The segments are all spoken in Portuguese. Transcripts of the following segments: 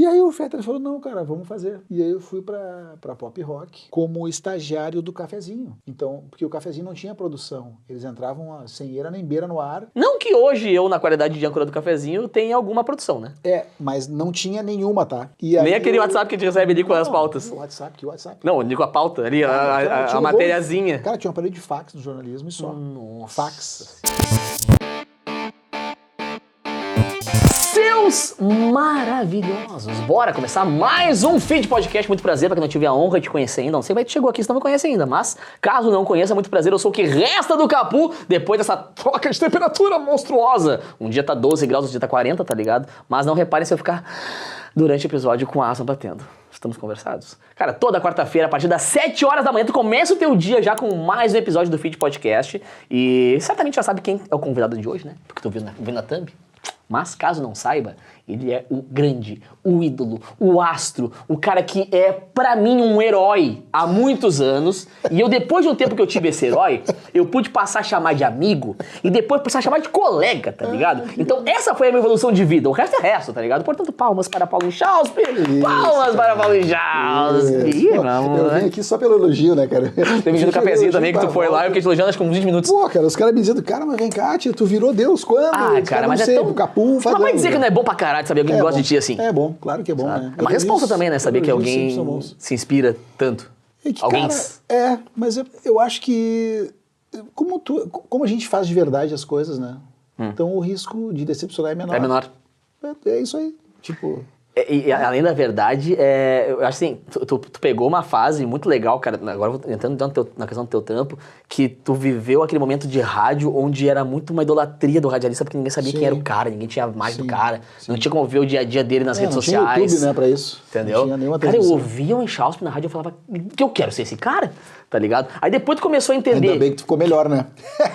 E aí o Fetter falou, não, cara, vamos fazer. E aí eu fui pra Pop Rock como estagiário do Cafezinho. Então, porque o Cafezinho não tinha produção. Eles entravam sem eira nem beira no ar. Não que hoje eu, na qualidade de âncora do Cafezinho, tenha alguma produção, né? Mas não tinha nenhuma, tá? E nem aquele WhatsApp que a gente recebe ali com as pautas. Que WhatsApp? Não, eu digo a pauta ali, a matériazinha. Cara, tinha um aparelho de fax no jornalismo e só. Nossa. Fax. Seus maravilhosos! Bora começar mais um Feed Podcast. Muito prazer, pra quem não tive a honra de conhecer ainda. Não sei como é que chegou aqui, se não me conhece ainda. Mas, caso não conheça, muito prazer. Eu sou o que resta do Capu depois dessa troca de temperatura monstruosa. Um dia tá 12 graus, outro dia tá 40, tá ligado? Mas não reparem se eu ficar durante o episódio com a asma batendo. Estamos conversados? Cara, toda quarta-feira, a partir das 7 horas da manhã, tu começa o teu dia já com mais um episódio do Feed Podcast. E certamente já sabe quem é o convidado de hoje, né? Porque tu viu na thumb. Mas, caso não saiba, ele é o grande, o ídolo, o astro, o cara que é, pra mim, um herói há muitos anos. E eu, depois de um tempo que eu tive esse herói, eu pude passar a chamar de amigo e depois passar a chamar de colega, tá ligado? Então, essa foi a minha evolução de vida. O resto é resto, tá ligado? Portanto, palmas para Paulo Chauspe! Palmas para Paulo Chauspe! Eu vim aqui só pelo elogio, né, cara? Tem vídeo do cafezinho também que tu foi lá e eu fiquei te elogiando acho que uns 20 minutos. Pô, cara, os caras me dizendo, cara, mas vem cá, tia, tu virou Deus quando? Ah, cara, mas é tão... O Capu faz. Mas vai dizer que não é bom pra caralho saber alguém que gosta de ti assim. É bom, claro que é bom, né? É uma responsa também, né? Saber que alguém se inspira tanto. Alguém. Mas eu acho que como a gente faz de verdade as coisas, né? Então o risco de decepcionar é menor. É menor. É isso aí. Tipo... E além da verdade, eu acho assim, tu pegou uma fase muito legal, cara, agora eu vou entrando na questão do teu trampo, que tu viveu aquele momento de rádio onde era muito uma idolatria do radialista, porque ninguém sabia quem era o cara, ninguém tinha mais do cara, não tinha como ver o dia a dia dele nas redes sociais. Não tinha YouTube, né, pra isso. Entendeu? Não tinha nenhuma cara, eu transmissão. ouvia o Enxauspe na rádio e eu falava que eu quero ser esse cara, tá ligado? Aí depois tu começou a entender... Ainda bem que tu ficou melhor, né?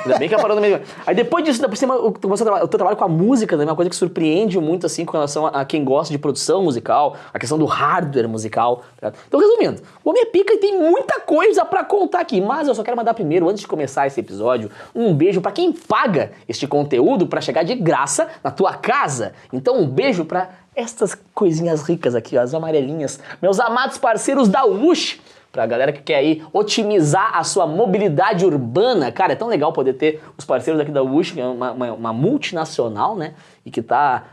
Ainda bem que a parada melhor. Aí depois disso, por cima, o teu trabalho com a música, né, é uma coisa que surpreende muito, assim, com relação a quem gosta de produção musical, a questão do hardware musical. Tá? Então, resumindo, o homem é pica e tem muita coisa pra contar aqui, mas eu só quero mandar primeiro, antes de começar esse episódio, um beijo pra quem paga este conteúdo pra chegar de graça na tua casa. Então, um beijo pra estas coisinhas ricas aqui, ó, as amarelinhas, meus amados parceiros da Wush, pra galera que quer aí otimizar a sua mobilidade urbana. Cara, é tão legal poder ter os parceiros aqui da Wush, que é uma multinacional, né? E que tá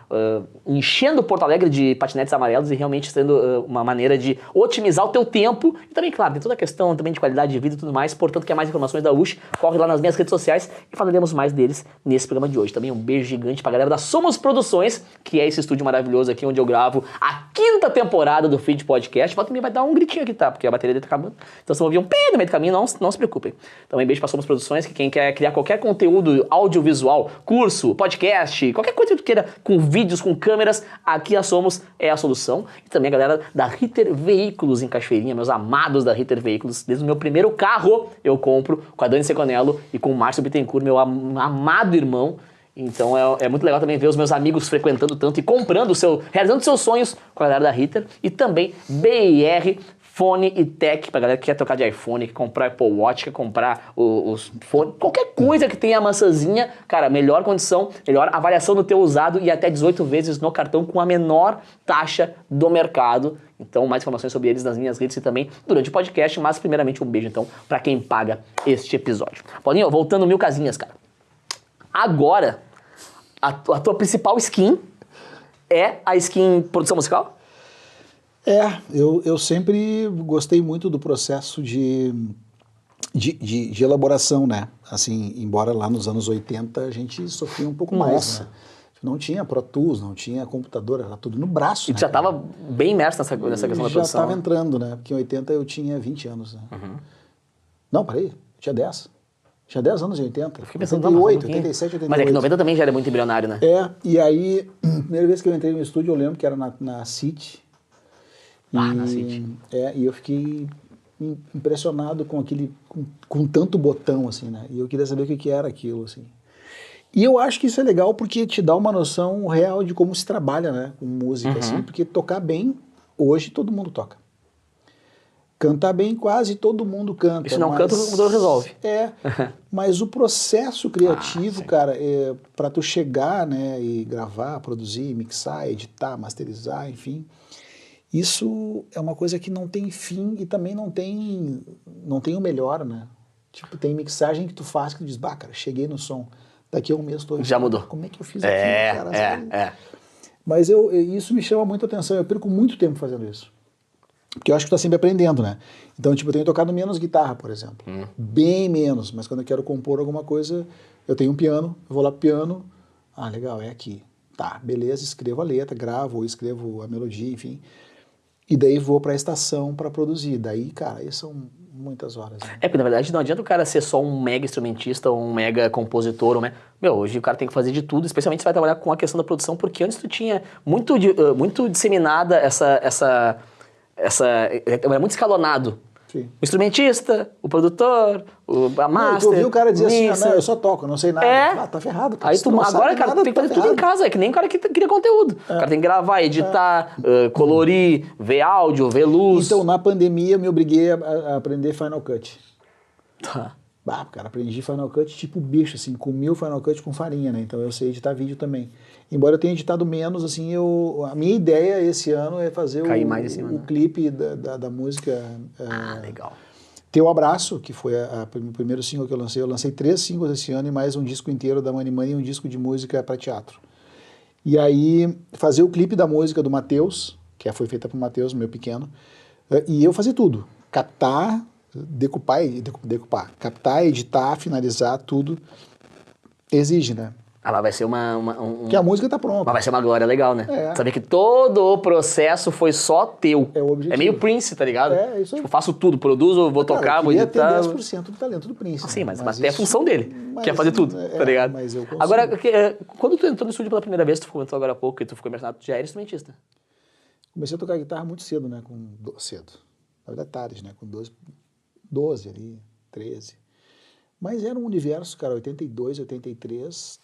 enchendo Porto Alegre de patinetes amarelos e realmente sendo uma maneira de otimizar o teu tempo. E também, claro, tem toda a questão também de qualidade de vida e tudo mais. Portanto, quer mais informações da Wush, corre lá nas minhas redes sociais e falaremos mais deles nesse programa de hoje. Também um beijo gigante pra galera da Somos Produções, que é esse estúdio maravilhoso aqui onde eu gravo a 5ª temporada do Feed Podcast. Também vai dar um gritinho aqui, tá? Porque a bateria dele tá acabando. Então, se eu ouvir um pé no meio do caminho, não se preocupem. Também beijo pra Somos Produções, que quem quer criar qualquer conteúdo audiovisual, curso, podcast, qualquer coisa que tu queira, com vídeos, com câmeras, aqui a Somos é a solução. E também a galera da Ritter Veículos em Cachoeirinha, meus amados da Ritter Veículos. Desde o meu primeiro carro eu compro com a Dani Seconello e com o Márcio Bittencourt, meu amado irmão. Então é muito legal também ver os meus amigos frequentando tanto e realizando seus sonhos com a galera da Ritter. E também BR Fone e Tech, pra galera que quer trocar de iPhone, quer comprar Apple Watch, quer comprar os fones, qualquer coisa que tenha a maçãzinha, cara, melhor condição, melhor avaliação do teu usado e até 18 vezes no cartão com a menor taxa do mercado. Então, mais informações sobre eles nas minhas redes e também durante o podcast, mas primeiramente um beijo, então, pra quem paga este episódio. Paulinho, voltando 1000 casinhas, cara. Agora, a tua principal skin é a skin produção musical? Eu sempre gostei muito do processo de elaboração, né? Assim, embora lá nos anos 80 a gente sofria um pouco mais, né? Não tinha Pro Tools, não tinha computador, era tudo no braço. E tu já estava bem imerso nessa questão da produção? Já estava entrando, né? Porque em 80 eu tinha 20 anos, né? Não, peraí, eu tinha 10. Tinha 10 anos em 80. Eu fiquei pensando, 88, 87, 88. Mas é que 90 também já era muito embrionário, né? E aí, a primeira vez que eu entrei no estúdio, eu lembro que era na City. Na City. E eu fiquei impressionado com com tanto botão, assim, né? E eu queria saber o que era aquilo, assim. E eu acho que isso é legal porque te dá uma noção real de como se trabalha, né? Com música, assim. Porque tocar bem, hoje todo mundo toca. Cantar bem, quase todo mundo canta. E se não canta, o computador resolve. Mas o processo criativo, cara, pra tu chegar, né? E gravar, produzir, mixar, editar, masterizar, enfim... Isso é uma coisa que não tem fim e também não tem o melhor, né? Tipo, tem mixagem que tu faz que tu diz, bah, cara, cheguei no som. Daqui a um mês tô... Já mudou. Como é que eu fiz aquilo, cara? Sabe? É. Mas isso me chama muito atenção, eu perco muito tempo fazendo isso. Porque eu acho que tu tá sempre aprendendo, né? Então, tipo, eu tenho tocado menos guitarra, por exemplo. Bem menos, mas quando eu quero compor alguma coisa, eu tenho um piano, eu vou lá pro piano, ah, legal, é aqui. Tá, beleza, escrevo a letra, gravo, ou escrevo a melodia, enfim. E daí vou pra estação pra produzir. Daí, cara, aí são muitas horas. Né? Porque na verdade não adianta o cara ser só um mega instrumentista ou um mega compositor. Hoje o cara tem que fazer de tudo, especialmente se vai trabalhar com a questão da produção, porque antes tu tinha muito disseminada era muito escalonado. Sim. O instrumentista, o produtor, a master. Tu ouviu o cara dizer assim, mixer. não, eu só toco, não sei nada. Ah, tá ferrado. Cara. Aí agora, cara, tu tem que fazer tudo em casa, é que nem o cara que cria conteúdo. O cara tem que gravar, editar, colorir, ver áudio, ver luz. Então, na pandemia, eu me obriguei a aprender Final Cut. Tá. Bah, cara, aprendi Final Cut tipo bicho, assim, comi o Final Cut com farinha, né? Então eu sei editar vídeo também. Embora eu tenha editado menos, assim, a minha ideia esse ano é fazer o clipe da música. Legal. Teu Abraço, que foi o primeiro single que eu lancei. Eu lancei 3 singles esse ano e mais um disco inteiro da Money Money e um disco de música para teatro. E aí, fazer o clipe da música do Matheus, que foi feita por Matheus, meu pequeno, e eu fazer tudo. Captar, decupar, captar, editar, finalizar, tudo. Exige, né? Ela vai ser Que a música tá pronta. Mas vai ser uma glória legal, né? Saber que todo o processo foi só teu. É o objetivo. É meio Prince, tá ligado? É, isso aí. Tipo, faço tudo, produzo, vou tocar, vou editar. Ter 10% do talento do Prince. Sim, mas tem a função dele, que é fazer tudo, tá ligado? Mas eu consigo. Agora, quando tu entrou no estúdio pela primeira vez, tu comentou agora há pouco que tu ficou imersionado, tu já era instrumentista. Comecei a tocar guitarra muito cedo, né? Cedo. Na verdade, tarde, né? Com 12 ali, 13. Mas era um universo, cara, 82, 83,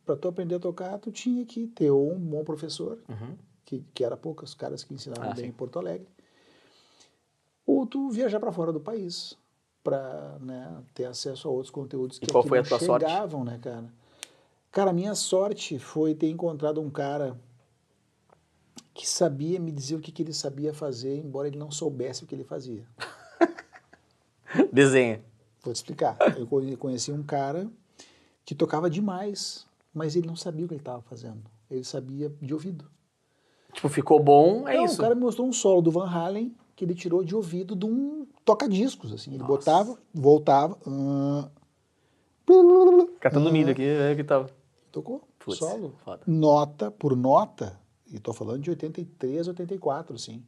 pra tu aprender a tocar, tu tinha que ter um bom professor, que era poucos caras que ensinavam bem em Porto Alegre, ou tu viajar para fora do país, para, né, ter acesso a outros conteúdos que qual aqui foi a não tua chegavam, sorte? Né, cara? Cara, a minha sorte foi ter encontrado um cara que sabia me dizer o que ele sabia fazer, embora ele não soubesse o que ele fazia. Desenha. Vou te explicar. Eu conheci um cara que tocava demais, mas ele não sabia o que ele estava fazendo. Ele sabia de ouvido. Tipo, ficou bom, é isso. O cara me mostrou um solo do Van Halen que ele tirou de ouvido de um toca-discos, assim. Ele botava, voltava... Catando milho aqui, que tava. Tocou, Putz, solo. Foda. Nota por nota, e tô falando de 83, 84, assim.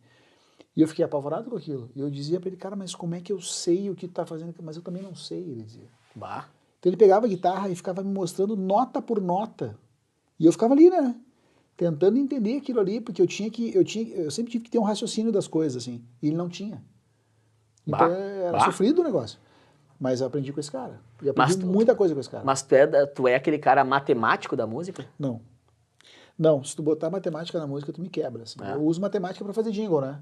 E eu fiquei apavorado com aquilo. E eu dizia pra ele, cara, mas como é que eu sei o que tu tá fazendo? Mas eu também não sei, ele dizia. Bah. Então ele pegava a guitarra e ficava me mostrando nota por nota. E eu ficava ali, né? Tentando entender aquilo ali, porque eu sempre tive que ter um raciocínio das coisas, assim. E ele não tinha. Então era sofrido o negócio. Mas eu aprendi com esse cara. E aprendi muita coisa com esse cara. Mas tu é aquele cara matemático da música? Não. Não, se tu botar matemática na música, tu me quebra. Assim. Eu uso matemática para fazer jingle, né?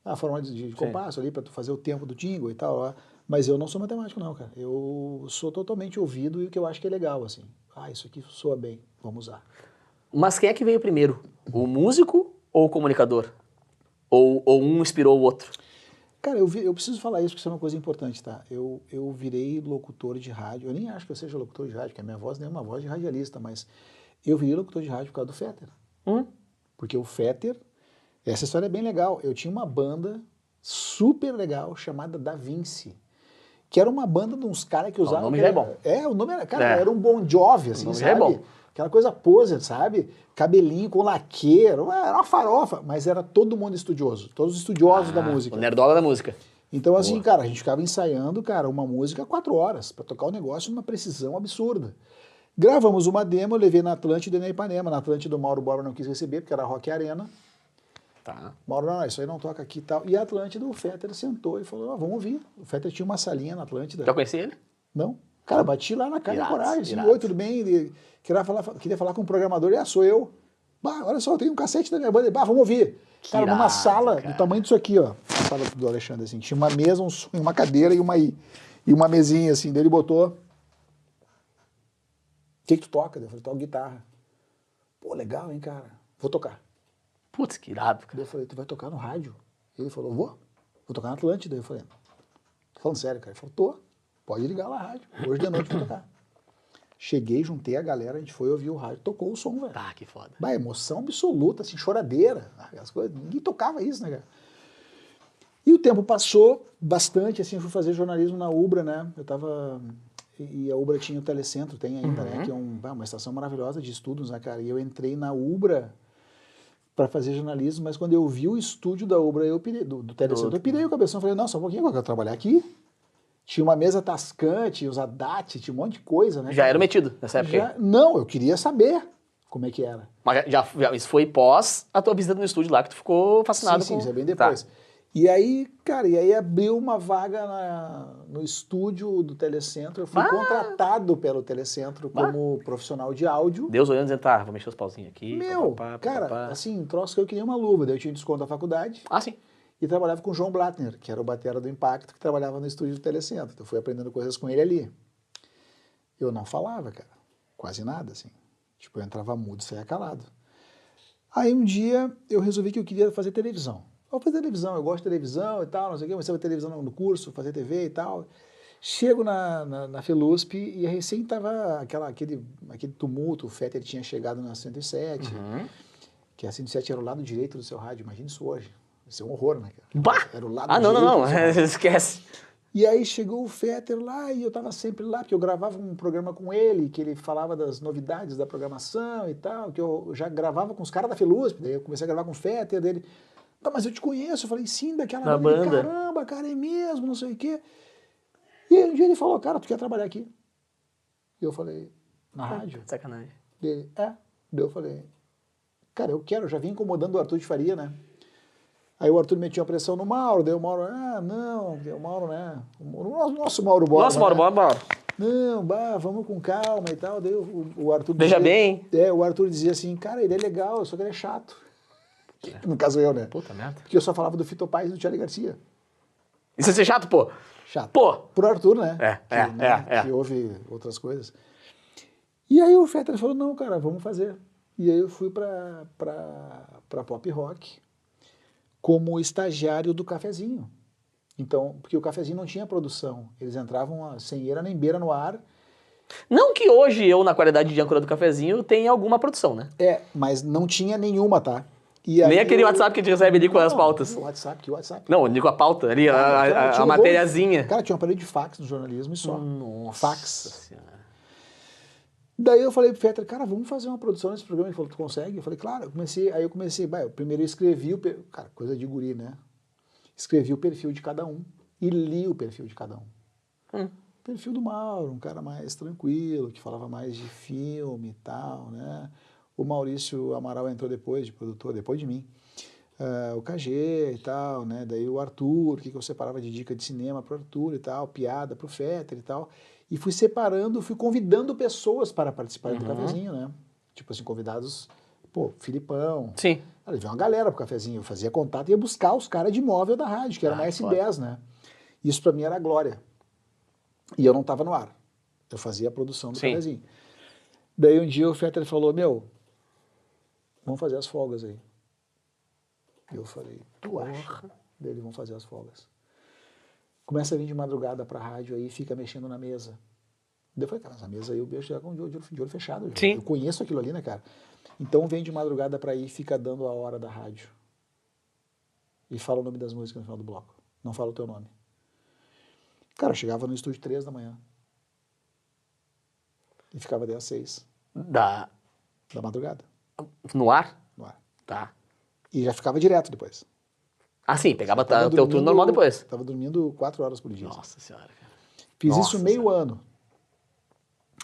A forma de compasso ali, para tu fazer o tempo do jingle e tal. Ó. Mas eu não sou matemático, não, cara. Eu sou totalmente ouvido e o que eu acho que é legal, assim. Ah, isso aqui soa bem, vamos usar. Mas quem é que veio primeiro? O músico ou o comunicador? Ou um inspirou o outro? Cara, eu preciso falar isso porque isso é uma coisa importante, tá? Eu virei locutor de rádio. Eu nem acho que eu seja locutor de rádio, porque a minha voz nem é uma voz de radialista, mas eu virei locutor de rádio por causa do Fetter. Porque o Fetter... Essa história é bem legal. Eu tinha uma banda super legal chamada Da Vinci, que era uma banda de uns caras que usavam... O nome já é bom. O nome era... Cara, era um Bon Jovi, assim, sabe? Já é bom. Aquela coisa poser, sabe? Cabelinho com laqueiro, era uma farofa, mas era todo mundo estudioso, todos os estudiosos da música. O nerdola da música. Então, assim, cara, a gente ficava ensaiando, cara, uma música 4 horas, pra tocar o negócio numa precisão absurda. Gravamos uma demo, eu levei na Atlântida e na Ipanema. Na Atlântida o Mauro Borba não quis receber, porque era Rock Arena. Tá. Mauro, não, isso aí não toca aqui e tal. E a Atlântida, o Fetter sentou e falou, vamos ouvir. O Fetter tinha uma salinha na Atlântida. Já conheci ele? Não. Cara, bati lá na cara da coragem. Assim, oi, tudo bem? Ele queria falar com o programador, sou eu. Bah, olha só, eu tenho um cassete da minha banda. Bah, vamos ouvir. Cara, numa sala do tamanho disso aqui, ó. A sala do Alexandre, assim. Tinha uma mesa, uma cadeira e uma mesinha, assim. Daí ele botou... O que tu toca? Eu falei, toco guitarra. Pô, legal, hein, cara? Vou tocar. Putz, que irado, Daí cara. eu falei, tu vai tocar no rádio? Ele falou, vou tocar na Atlântida. Eu falei, tô falando sério, cara. Ele falou, tô, pode ligar lá a rádio, hoje de noite eu vou tocar. Cheguei, juntei a galera, a gente foi ouvir o rádio, tocou o som, velho. Tá, que foda. Bah, emoção absoluta, assim, choradeira, as coisas, ninguém tocava isso, né, cara? E o tempo passou bastante, assim, eu fui fazer jornalismo na Ubra, né, e a Ubra tinha o Telecentro, tem ainda, né, que é uma estação maravilhosa de estudos, né, cara, e eu entrei na Ubra para fazer jornalismo, mas quando eu vi o estúdio da Ubra, do Telecentro, eu pirei o cabeção, falei, não, só um pouquinho, eu quero trabalhar aqui. Tinha uma mesa tascante, os ADAT, tinha um monte de coisa, né? Já era metido nessa época aí? Não, eu queria saber como é que era. Mas isso foi pós a tua visita no estúdio lá, que tu ficou fascinado Sim, com... isso é bem depois. Tá. E aí, cara, abriu uma vaga no estúdio do Telecentro. Eu fui contratado pelo Telecentro como profissional de áudio. Deus olhando e dizendo, tá, vou mexer os pauzinhos aqui. Meu, papapá, cara, papapá. assim, troço que eu queria uma luva. Daí eu tinha desconto da faculdade. Ah, sim. E trabalhava com o João Blattner, que era o batera do Impacto, que trabalhava no estúdio do Telecentro. Então eu fui aprendendo coisas com ele ali. Eu não falava, cara. Quase nada, assim. Tipo, eu entrava mudo e saía calado. Aí um dia eu resolvi que eu queria fazer televisão. Eu vou fazer televisão, eu gosto de televisão e tal, não sei o quê. Comecei a fazer televisão no curso, fazer TV e tal. Chego na Felusp e recém tava aquele tumulto. O Fetter tinha chegado na 107, que a 107 era o lado direito do seu rádio. Imagina isso hoje. Isso é um horror, né, cara? Bah! Era o lado Ah, não, direito não, do seu rádio. esquece. E aí chegou o Fetter lá e eu tava sempre lá, porque eu gravava um programa com ele, que ele falava das novidades da programação e tal, que eu já gravava com os caras da Felusp, daí eu comecei a gravar com o Fetter, dele, tá, mas eu te conheço, eu falei, sim, daquela Da banda. Ele, banda. caramba, cara, é mesmo, não sei o quê. E aí um dia ele falou, cara, tu quer trabalhar aqui? E eu falei, na rádio? Sacanagem. Ele, é. Daí eu falei, cara, eu quero, eu já vim incomodando o Arthur de Faria, né? Aí o Arthur metia a pressão no Mauro, daí o Mauro, não, o Mauro, né? O nosso Mauro Borba. Nossa, Mauro, né? bora. Não, vamos com calma e tal. Daí o Arthur Veja dizia, bem. o Arthur dizia assim, cara, ele é legal, só que ele é chato. No caso eu, né? Puta merda. Porque eu só falava do Fito Paz e do Charlie Garcia. Isso ia ser chato, pô. Chato. Pô. Pro Arthur, né? Que ouve outras coisas. E aí o Fetter falou, não, cara, vamos fazer. E aí eu fui pra Pop Rock como estagiário do Cafezinho. Então, porque o Cafezinho não tinha produção. Eles entravam sem eira nem beira no ar. Não que hoje eu, na qualidade de âncora do cafezinho, tenha alguma produção, né? Mas não tinha nenhuma, tá? E nem aquele WhatsApp que a gente recebe ali com as pautas. Que WhatsApp? Não, digo a pauta ali, Cara, a matériazinha. Cara, tinha um aparelho de fax no jornalismo e só. Nossa fax. Senhora. Daí eu falei pro Fetter, cara, vamos fazer uma produção nesse programa. Ele falou, tu consegue? Eu falei, claro. Eu comecei, primeiro eu escrevi, cara, coisa de guri, né? Escrevi o perfil de cada um e li o perfil de cada um. O perfil do Mauro, um cara mais tranquilo, que falava mais de filme e tal, né? O Maurício Amaral entrou depois, de produtor, depois de mim. O KG e tal, né? Daí o Arthur, o que eu separava de dica de cinema pro Arthur e tal, piada pro Fetter e tal. E fui separando, fui convidando pessoas para participarem do cafezinho, né? Tipo assim, convidados, Filipão. Sim. Ele veio uma galera pro cafezinho, eu fazia contato e ia buscar os caras de móvel da rádio, que era na S10, né? Isso pra mim era glória. E eu não tava no ar. Eu fazia a produção do cafezinho. Daí um dia o Fetter falou, vamos fazer as folgas aí. E eu falei, tu acha? Daí eles vão fazer as folgas. Começa a vir de madrugada pra rádio aí, fica mexendo na mesa. Daí eu falei, cara, essa mesa aí eu vejo já com de olho fechado. Sim. Eu conheço aquilo ali, né, cara? Então vem de madrugada pra ir, fica dando a hora da rádio. E fala o nome das músicas no final do bloco. Não fala o teu nome. Cara, eu chegava no estúdio 3 da manhã. E ficava até às 6. Da madrugada. No ar? No ar. Tá. E já ficava direto depois. Ah, sim, pegava o teu turno normal depois. Tava dormindo 4 horas por dia. Nossa Senhora, cara. Fiz isso meio ano.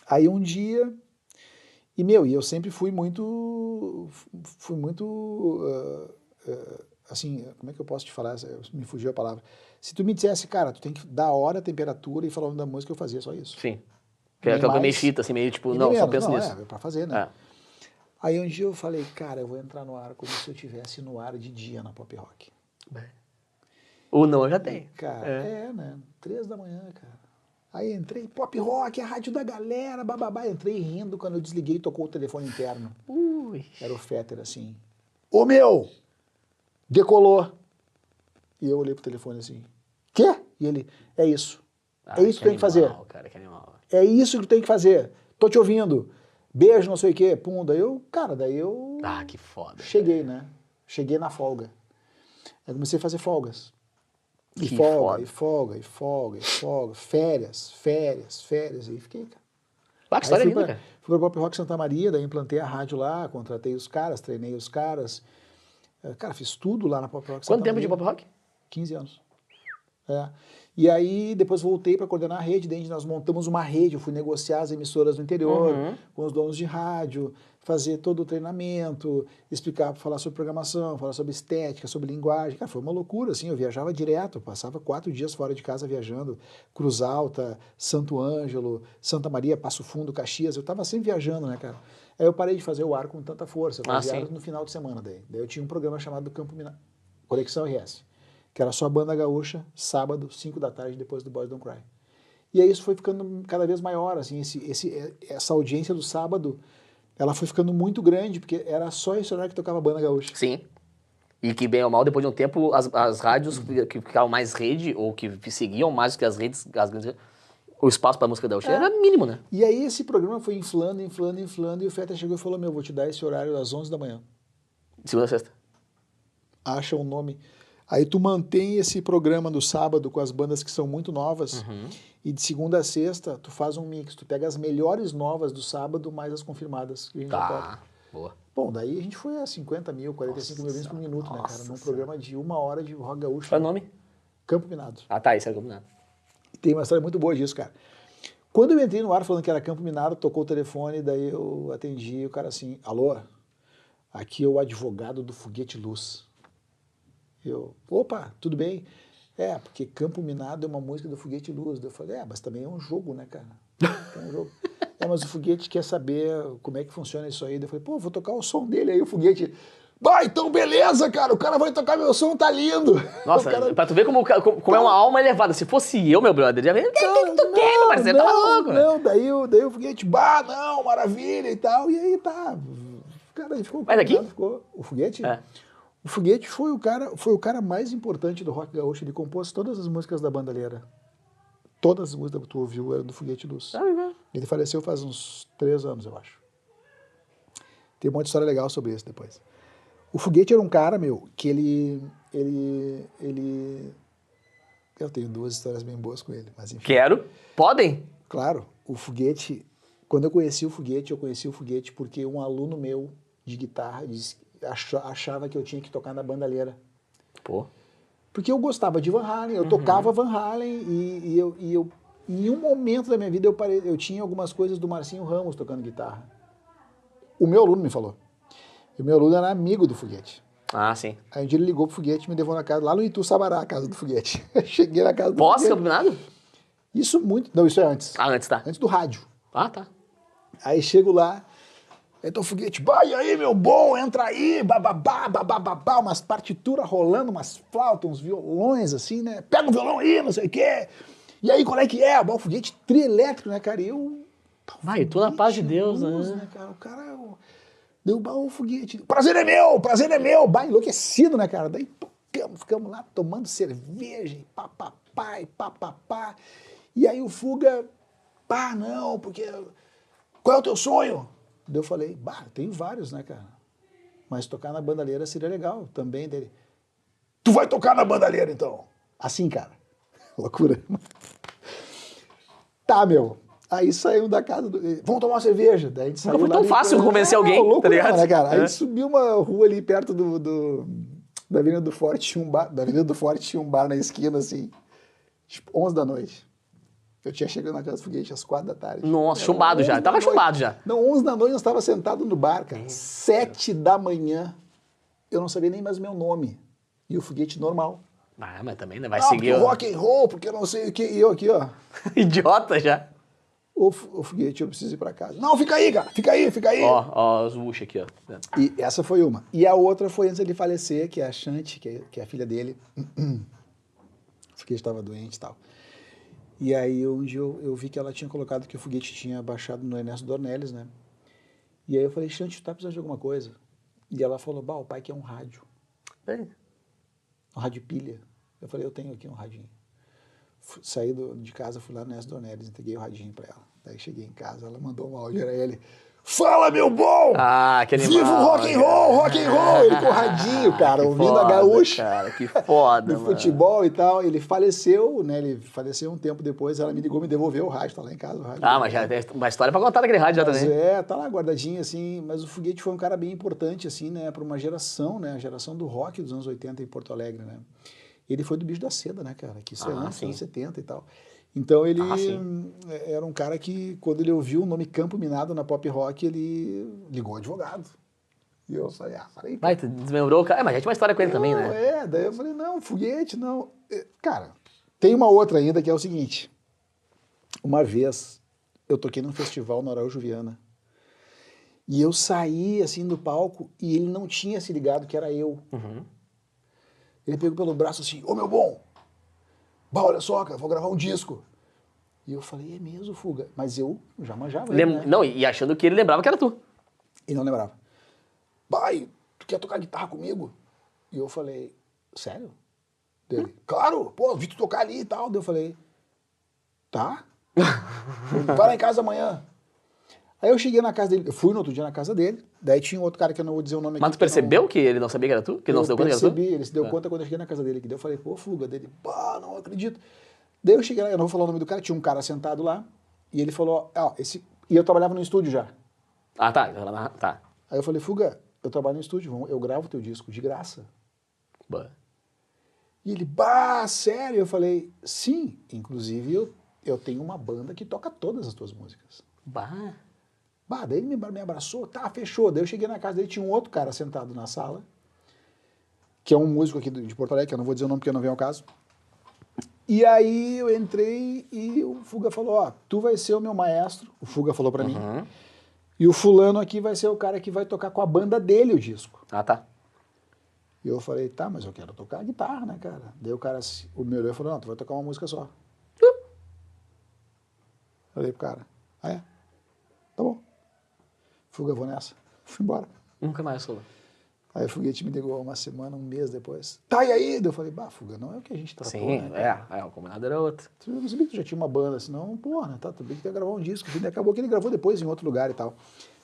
Aí um dia... E eu sempre fui muito... assim, como é que eu posso te falar? Me fugiu a palavra. Se tu me dissesse, cara, tu tem que dar a hora, a temperatura e falar o nome da música, eu fazia só isso. Sim. Que era aquela meio chita, assim, meio tipo, não, só penso nisso. É pra fazer, né? Aí um dia eu falei, cara, eu vou entrar no ar como se eu estivesse no ar de dia na Pop Rock. Ou não, eu já tenho. Cara, né? 3 da manhã, cara. Aí entrei, Pop Rock, a rádio da galera, bababá. Entrei rindo, quando eu desliguei, tocou o telefone interno. Ui. Era o Fetter, assim. Ô, meu! decolou. E eu olhei pro telefone assim, quê? E ele, é isso. É isso que tem que fazer. Cara, que animal. É isso que tu tem que fazer. Tô te ouvindo. Beijo, não sei o quê. Pum, daí eu Que foda. cheguei, né? Cheguei na folga. Aí comecei a fazer folgas. E Que folga, foda. e folga, e folga, e folga. Férias, férias, férias. E fiquei, cara. Ah, que história linda, cara. Fui pra Pop Rock Santa Maria, daí implantei a rádio lá, contratei os caras, treinei os caras. Cara, fiz tudo lá na Pop Rock Santa Quanto tempo Maria. de pop rock? 15 anos. É. E aí, depois voltei para coordenar a rede, daí nós montamos uma rede, eu fui negociar as emissoras do interior, com os donos de rádio, fazer todo o treinamento, explicar, falar sobre programação, falar sobre estética, sobre linguagem. Cara, foi uma loucura, assim, eu viajava direto, eu passava 4 dias fora de casa viajando, Cruz Alta, Santo Ângelo, Santa Maria, Passo Fundo, Caxias, eu tava sempre viajando, né, cara? Aí eu parei de fazer o ar com tanta força, eu fazia ar no final de semana daí. Daí eu tinha um programa chamado Campo Minado, Conexão RS, que era só banda gaúcha, sábado, 5 da tarde, depois do Boys Don't Cry. E aí isso foi ficando cada vez maior, assim, essa audiência do sábado, ela foi ficando muito grande, porque era só esse horário que tocava banda gaúcha. Sim. E que, bem ou mal, depois de um tempo, as rádios que ficavam mais rede, ou que seguiam mais que as redes, o espaço pra música gaúcha era mínimo, né? E aí esse programa foi inflando, inflando, inflando, e o Feta chegou e falou, meu, vou te dar esse horário às 11 da manhã. Segunda a sexta. Acha um nome. Aí tu mantém esse programa do sábado com as bandas que são muito novas, e de segunda a sexta tu faz um mix, tu pega as melhores novas do sábado, mais as confirmadas que a gente já toca. Boa. Bom, daí a gente foi a 50 mil, 45 mil vezes por minuto, né, cara? Num programa de 1 hora de rock gaúcho. Qual é o nome? Campo Minado. Ah, tá, isso é combinado. Tem uma história muito boa disso, cara. Quando eu entrei no ar falando que era Campo Minado, tocou o telefone, daí eu atendi e o cara assim, alô, aqui é o advogado do Foguete Luz. Eu, opa, tudo bem? É, porque Campo Minado é uma música do Foguete Luz. Eu falei, mas também é um jogo, né, cara? É um jogo. Mas o Foguete quer saber como é que funciona isso aí. Eu falei, pô, vou tocar o som dele aí, o Foguete. Então beleza, cara, o cara vai tocar meu som, tá lindo. Nossa, cara... pra tu ver como é uma alma elevada. Se fosse eu, meu brother, já veio, o que tu quer, meu parceiro? Tá louco, né? Não, daí o Foguete, não, maravilha e tal. E aí tá. Cara, ele ficou... Mas aqui? O Foguete? É. O Foguete foi o cara mais importante do rock gaúcho. Ele compôs todas as músicas da Bandalheira. Todas as músicas que tu ouviu eram do Foguete Luz. Ele faleceu faz uns 3 anos, eu acho. Tem um monte de história legal sobre isso depois. O Foguete era um cara, meu, que ele... Eu tenho 2 histórias bem boas com ele, mas enfim. Quero. Podem? Claro, o Foguete... Quando eu conheci o Foguete porque um aluno meu de guitarra achava que eu tinha que tocar na Bandalheira. Pô. Porque eu gostava de Van Halen, eu tocava Van Halen e eu em um momento da minha vida eu tinha algumas coisas do Marcinho Ramos tocando guitarra. O meu aluno me falou. E o meu aluno era amigo do Foguete. Ah, sim. Aí um dia ele ligou pro Foguete e me levou na casa, lá no Itu Sabará, a casa do Foguete. Cheguei na casa do Foguete. Pós-campeonato? Isso muito... Não, isso é antes. Ah, antes, tá. Antes do rádio. Ah, tá. Aí chego lá, então o Foguete, e aí, meu bom, entra aí, bababá, bababá, umas partituras rolando, umas flautas, uns violões, assim, né? Pega o violão aí, não sei o quê. E aí, qual é que é? O Foguete trielétrico, né, cara? E eu... Vai, tu na paz de Deus, né, cara? O cara... Deu o Foguete. Prazer é meu! Enlouquecido, né, cara? Daí ficamos lá tomando cerveja, e papapá, e papapá. E aí o Fuga, não, porque... Qual é o teu sonho? Daí eu falei, tenho vários, né, cara? Mas tocar na Bandalheira seria legal também dele. Tu vai tocar na Bandalheira, então? Assim, cara. Loucura. Tá, meu. Aí saímos da casa do... Vamos tomar uma cerveja. Daí a gente saiu. Não foi tão fácil convencer alguém, loucura, tá ligado? Né, cara? Aí a gente subiu uma rua ali perto da Avenida do Forte, tinha um bar. Da Avenida do Forte tinha um bar na esquina, assim. Tipo, 11 da noite. Eu tinha chegado na casa do Foguete às 4 da tarde. Nossa, chumbado já. Tava chumbado já. Não, 11 da noite nós estávamos sentados no bar, cara. 7 da manhã. Eu não sabia nem mais o meu nome. E o Foguete normal. Mas também, né? Vai seguir. Porque rock and roll, porque eu não sei o que. E eu aqui, ó. Idiota já. Ô, Foguete, eu preciso ir pra casa. Não, fica aí, cara. Fica aí. Ó, os Wush aqui, ó. E essa foi uma. E a outra foi antes dele falecer, que é a Shanti, que é a filha dele. O Foguete estava doente e tal. E aí um dia eu vi que ela tinha colocado que o Foguete tinha baixado no Ernesto Dornelles, né? E aí eu falei, Shanti, tu tá precisando de alguma coisa? E ela falou, o pai quer um rádio. um rádio pilha. Eu falei, eu tenho aqui um radinho. Saí de casa, fui lá no S. Dornelles, entreguei o radinho pra ela. Daí cheguei em casa, ela mandou um áudio, era ele. Fala, meu bom! Ah, que animal. Viva o rock and roll, rock and roll! Ele com o radinho, cara, Que ouvindo foda, a gaúcha. Cara, que foda, do mano. futebol e tal. Ele faleceu, né? Ele faleceu um tempo depois, ela me ligou, me devolveu o rádio, tá lá em casa o rádio. Ah, mas já tem uma história pra contar daquele rádio já Mas também. tá lá guardadinho, assim. Mas o Foguete foi um cara bem importante, assim, né? Pra uma geração, né? A geração do rock dos anos 80 em Porto Alegre, né? Ele foi do Bicho da Seda, né, cara? Que isso é antes dos sim. anos 70 e tal. Então ele sim. era um cara que, quando ele ouviu o nome Campo Minado na pop rock, ele ligou advogado. E eu falei, falei, Vai, tu desmembrou o cara. Mas já tinha uma história com ele também, né? daí eu falei, não, Foguete, não. Cara, tem uma outra ainda que é o seguinte. Uma vez eu toquei num festival no Araújo Viana e eu saí assim do palco e ele não tinha se ligado que era eu. Uhum. Ele pegou pelo braço assim, ô meu bom, olha só, cara, vou gravar um disco. E eu falei, é mesmo, Fuga? Mas eu já manjava ele, né? Não, e achando que ele lembrava que era tu. E não lembrava. Pai, tu quer tocar guitarra comigo? E eu falei, sério? Dele, claro, pô, vi tu tocar ali e tal. Daí eu falei, tá? Vai lá em casa amanhã. Aí eu cheguei na casa dele, eu fui no outro dia na casa dele, daí tinha outro cara que eu não vou dizer o nome aqui. Mas tu percebeu que ele não sabia que era tu? Que ele não se deu conta que era tu? Eu percebi, ele se deu conta quando eu cheguei na casa dele. Que daí eu falei, pô, Fuga, dele, pá, não acredito. Daí eu cheguei lá, eu não vou falar o nome do cara, tinha um cara sentado lá, e ele falou, e eu trabalhava no estúdio já. Ah, tá. Tá. Aí eu falei, Fuga, eu trabalho no estúdio, eu gravo teu disco de graça. Bah. E ele, sério? Eu falei, sim, inclusive eu tenho uma banda que toca todas as tuas músicas. Bah. Daí ele me abraçou, tá, fechou. Daí eu cheguei na casa dele, tinha um outro cara sentado na sala, que é um músico aqui de Porto Alegre, que eu não vou dizer o nome porque não vem ao caso. E aí eu entrei e o Fuga falou, tu vai ser o meu maestro, o Fuga falou pra mim, e o fulano aqui vai ser o cara que vai tocar com a banda dele o disco. Ah, tá. E eu falei, tá, mas eu quero tocar guitarra, né, cara? Daí o cara, me olhou e falou, não, tu vai tocar uma música só. Falei pro cara, é? Tá bom. Fuga, vou nessa. Fui embora. Nunca mais falou. Aí o Foguete me ligou uma semana, um mês depois. Tá, e aí? Eu falei, Fuga, não é o que a gente tratou, Sim, né? o combinado era outro. Eu não sabia que tu já tinha uma banda, senão, porra, tá, tu bem que tu ia gravar um disco. E acabou que ele gravou depois em outro lugar e tal.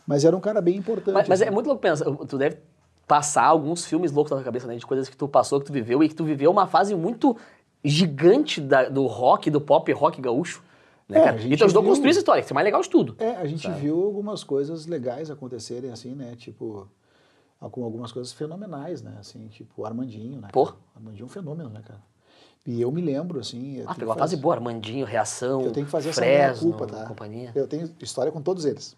Mas era um cara bem importante. Mas assim. é muito louco pensar, tu deve passar alguns filmes loucos na tua cabeça, né? De coisas que tu passou, que tu viveu, e que tu viveu uma fase muito gigante do rock, do pop rock gaúcho. Né, cara? E tu ajudou a construir essa história, que é mais legal de tudo. A gente viu algumas coisas legais acontecerem, assim, né? Tipo, com algumas coisas fenomenais, né? Assim, tipo, Armandinho, né? Pô. Armandinho é um fenômeno, né, cara? E eu me lembro, assim... Pegou uma fase boa, Armandinho, Reação, eu tenho que fazer Fresno, essa minha culpa, tá? companhia. Eu tenho história com todos eles.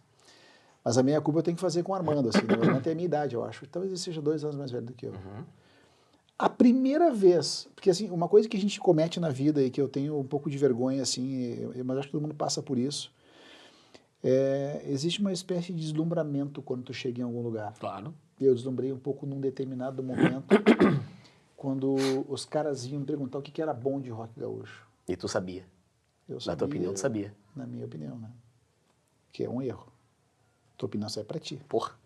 Mas a minha culpa eu tenho que fazer com o Armando, assim. O Armando tem a minha idade, eu acho. Talvez ele seja 2 anos mais velho do que eu. A primeira vez, porque assim, uma coisa que a gente comete na vida e que eu tenho um pouco de vergonha, assim, mas acho que todo mundo passa por isso, existe uma espécie de deslumbramento quando tu chega em algum lugar. Claro. Eu deslumbrei um pouco num determinado momento, quando os caras vinham me perguntar o que era bom de rock gaúcho. E tu sabia. Eu Na tua opinião, tu sabia. Na minha opinião, né? Que é um erro. Tua opinião só é pra ti. Porra.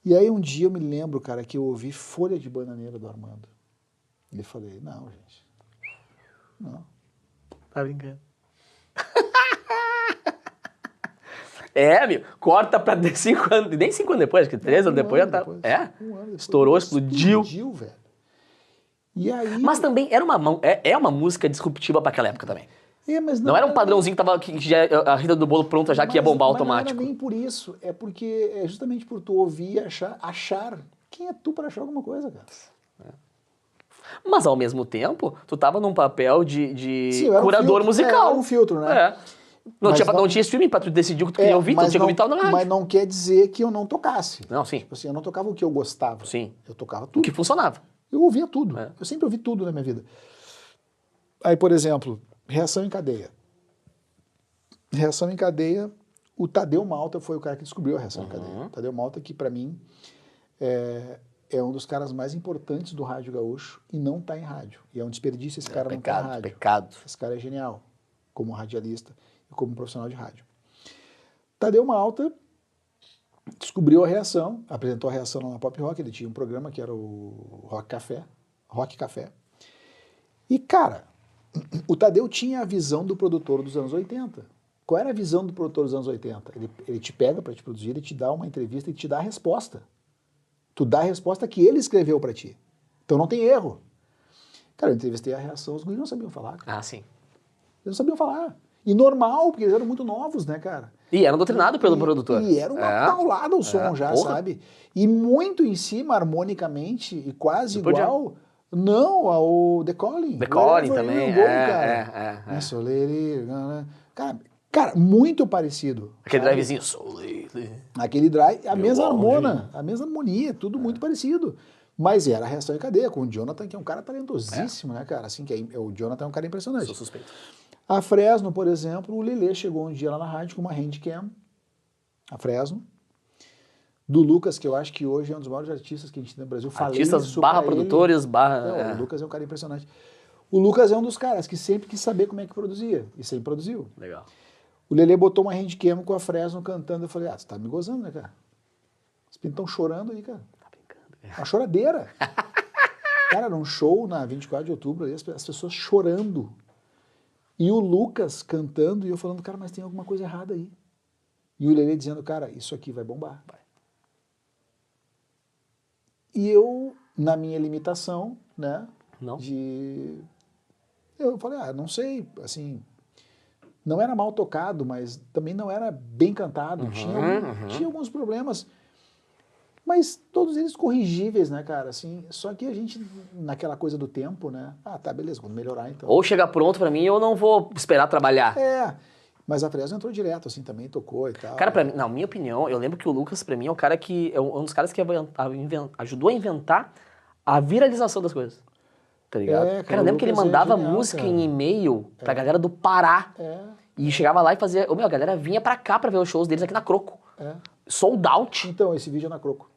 E aí um dia eu me lembro, cara, que eu ouvi Folha de Bananeira do Armando. E falei, não, gente. Não. Tá brincando. Meu, corta pra 5 anos, nem 5 anos depois, acho que 3 anos depois já tá. Um ano depois. Estourou, explodiu. Explodiu, velho. E aí... Mas também era uma música disruptiva pra aquela época também. mas não era um padrãozinho que já a Rita do Bolo pronta já que ia bombar automático. Não era nem por isso, é porque é justamente por tu ouvir e achar. Quem é tu para achar alguma coisa, cara? Mas ao mesmo tempo, tu tava num papel de Sim, eu era curador musical. Era um filtro, né? Não tinha streaming pra tu decidir o que tu queria ouvir, então tu tinha que ouvir tal na rádio. Mas não quer dizer que eu não tocasse. Não, sim. Tipo assim, eu não tocava o que eu gostava. Sim. Eu tocava O tudo. que funcionava. Eu ouvia tudo. Eu sempre ouvi tudo na minha vida. Aí, por exemplo, Reação em Cadeia. Reação em Cadeia, o Tadeu Malta foi o cara que descobriu a Reação em Cadeia. Tadeu Malta, que pra mim é um dos caras mais importantes do rádio gaúcho e não tá em rádio. E é um desperdício esse cara não tá em rádio. Pecado. Esse cara é genial, como radialista e como profissional de rádio. Tadeu Malta descobriu a Reação, apresentou a Reação lá na Pop Rock, ele tinha um programa que era o Rock Café, Rock Café. E, cara, o Tadeu tinha a visão do produtor dos anos 80. Qual era a visão do produtor dos anos 80? Ele te pega para te produzir, ele te dá uma entrevista e te dá a resposta. Tu dá a resposta que ele escreveu para ti. Então não tem erro. Cara, eu entrevistei a reação, os guris não sabiam falar. Cara. Ah, sim. Eles não sabiam falar. E normal, porque eles eram muito novos, né, cara? E eram doutrinados pelo produtor. E era uma paulada o som já, porra. sabe? E muito em cima, harmonicamente, e quase igual... Não, ao The Calling. The Calling também, cara. Cara, muito parecido. Aquele sabe? drivezinho. Aquele drive, a mesma harmonia, tudo muito parecido. Mas era a reação em cadeia, com o Jonathan, que é um cara talentosíssimo, né, cara? Assim, o Jonathan é um cara impressionante. Sou suspeito. A Fresno, por exemplo, o Lelê chegou um dia lá na rádio com uma handcam, a Fresno, do Lucas, que eu acho que hoje é um dos maiores artistas que a gente tem no Brasil. Artistas barra produtores, barra... O Lucas é um cara impressionante. O Lucas é um dos caras que sempre quis saber como é que produzia, e sempre produziu. Legal. O Lelê botou uma handcam com a Fresno cantando, eu falei, você tá me gozando, né, cara? Os pintos estão chorando aí, cara. Tá brincando. Uma choradeira. Cara, era um show na 24 de outubro, aí as pessoas chorando. E o Lucas cantando, e eu falando, cara, mas tem alguma coisa errada aí. E o Lelê dizendo, cara, isso aqui vai bombar. Vai. E eu, na minha limitação, né, Não. eu falei, não sei, assim, não era mal tocado, mas também não era bem cantado, tinha alguns problemas, mas todos eles corrigíveis, né, cara, assim, só que a gente, naquela coisa do tempo, né, tá, beleza, vamos melhorar então. Ou chega pronto pra mim, ou não vou esperar trabalhar. Mas a Fresno entrou direto, assim, também tocou e tal. Cara, pra mim, na minha opinião, eu lembro que o Lucas, pra mim, é o cara que é um dos caras que ajudou a inventar a viralização das coisas. Tá ligado? Cara, eu lembro que ele mandava música em e-mail pra galera do Pará. E chegava lá e fazia... a galera vinha pra cá pra ver os shows deles aqui na Croco. Sold out. Então, esse vídeo é na Croco.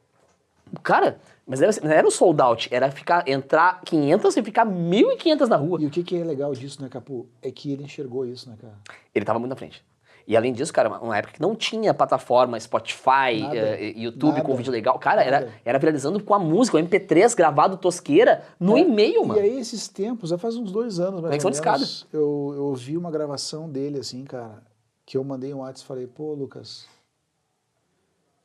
Cara, mas não era um sold out, era entrar 500 e ficar 1.500 na rua. E o que é legal disso, né, Capu? É que ele enxergou isso, né, cara? Ele tava muito na frente. E além disso, cara, uma época que não tinha plataforma, Spotify, YouTube com vídeo legal. Cara, era viralizando com a música, o MP3 gravado tosqueira no e-mail, mano. E aí esses tempos, já faz uns 2 anos, mais ou menos, eu ouvi uma gravação dele, assim, cara, que eu mandei um WhatsApp e falei, pô, Lucas...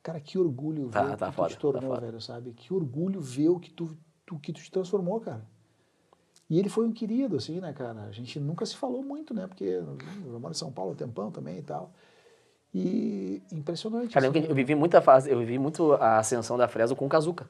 Cara, que orgulho ver o que tu te tornou, velho, sabe? Que orgulho ver o que tu te transformou, cara. E ele foi um querido, assim, né, cara? A gente nunca se falou muito, né? Porque eu moro em São Paulo há um tempão também e tal. E impressionante. Cara, assim, eu vivi muito a ascensão da Fresno com o Kazuca.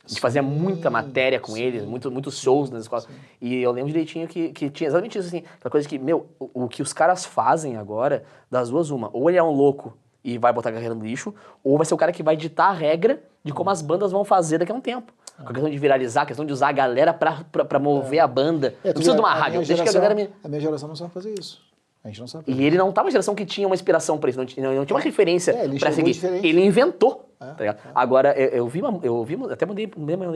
A gente fazia muita matéria com ele, muitos shows nas escolas. E eu lembro direitinho que tinha exatamente isso, assim. Aquela coisa que, o que os caras fazem agora, das duas, uma. Ou ele é um louco e vai botar a carreira no lixo, ou vai ser o cara que vai ditar a regra de como as bandas vão fazer daqui a um tempo. Com a questão de viralizar, a questão de usar a galera pra mover a banda. Não precisa de uma rádio. Deixa que a galera A minha geração não sabe fazer isso. A gente não sabe fazer E ele não tá uma geração que tinha uma inspiração pra isso, não tinha uma referência pra seguir. Diferente. Ele inventou. Tá ligado? Agora, eu vi, até mandei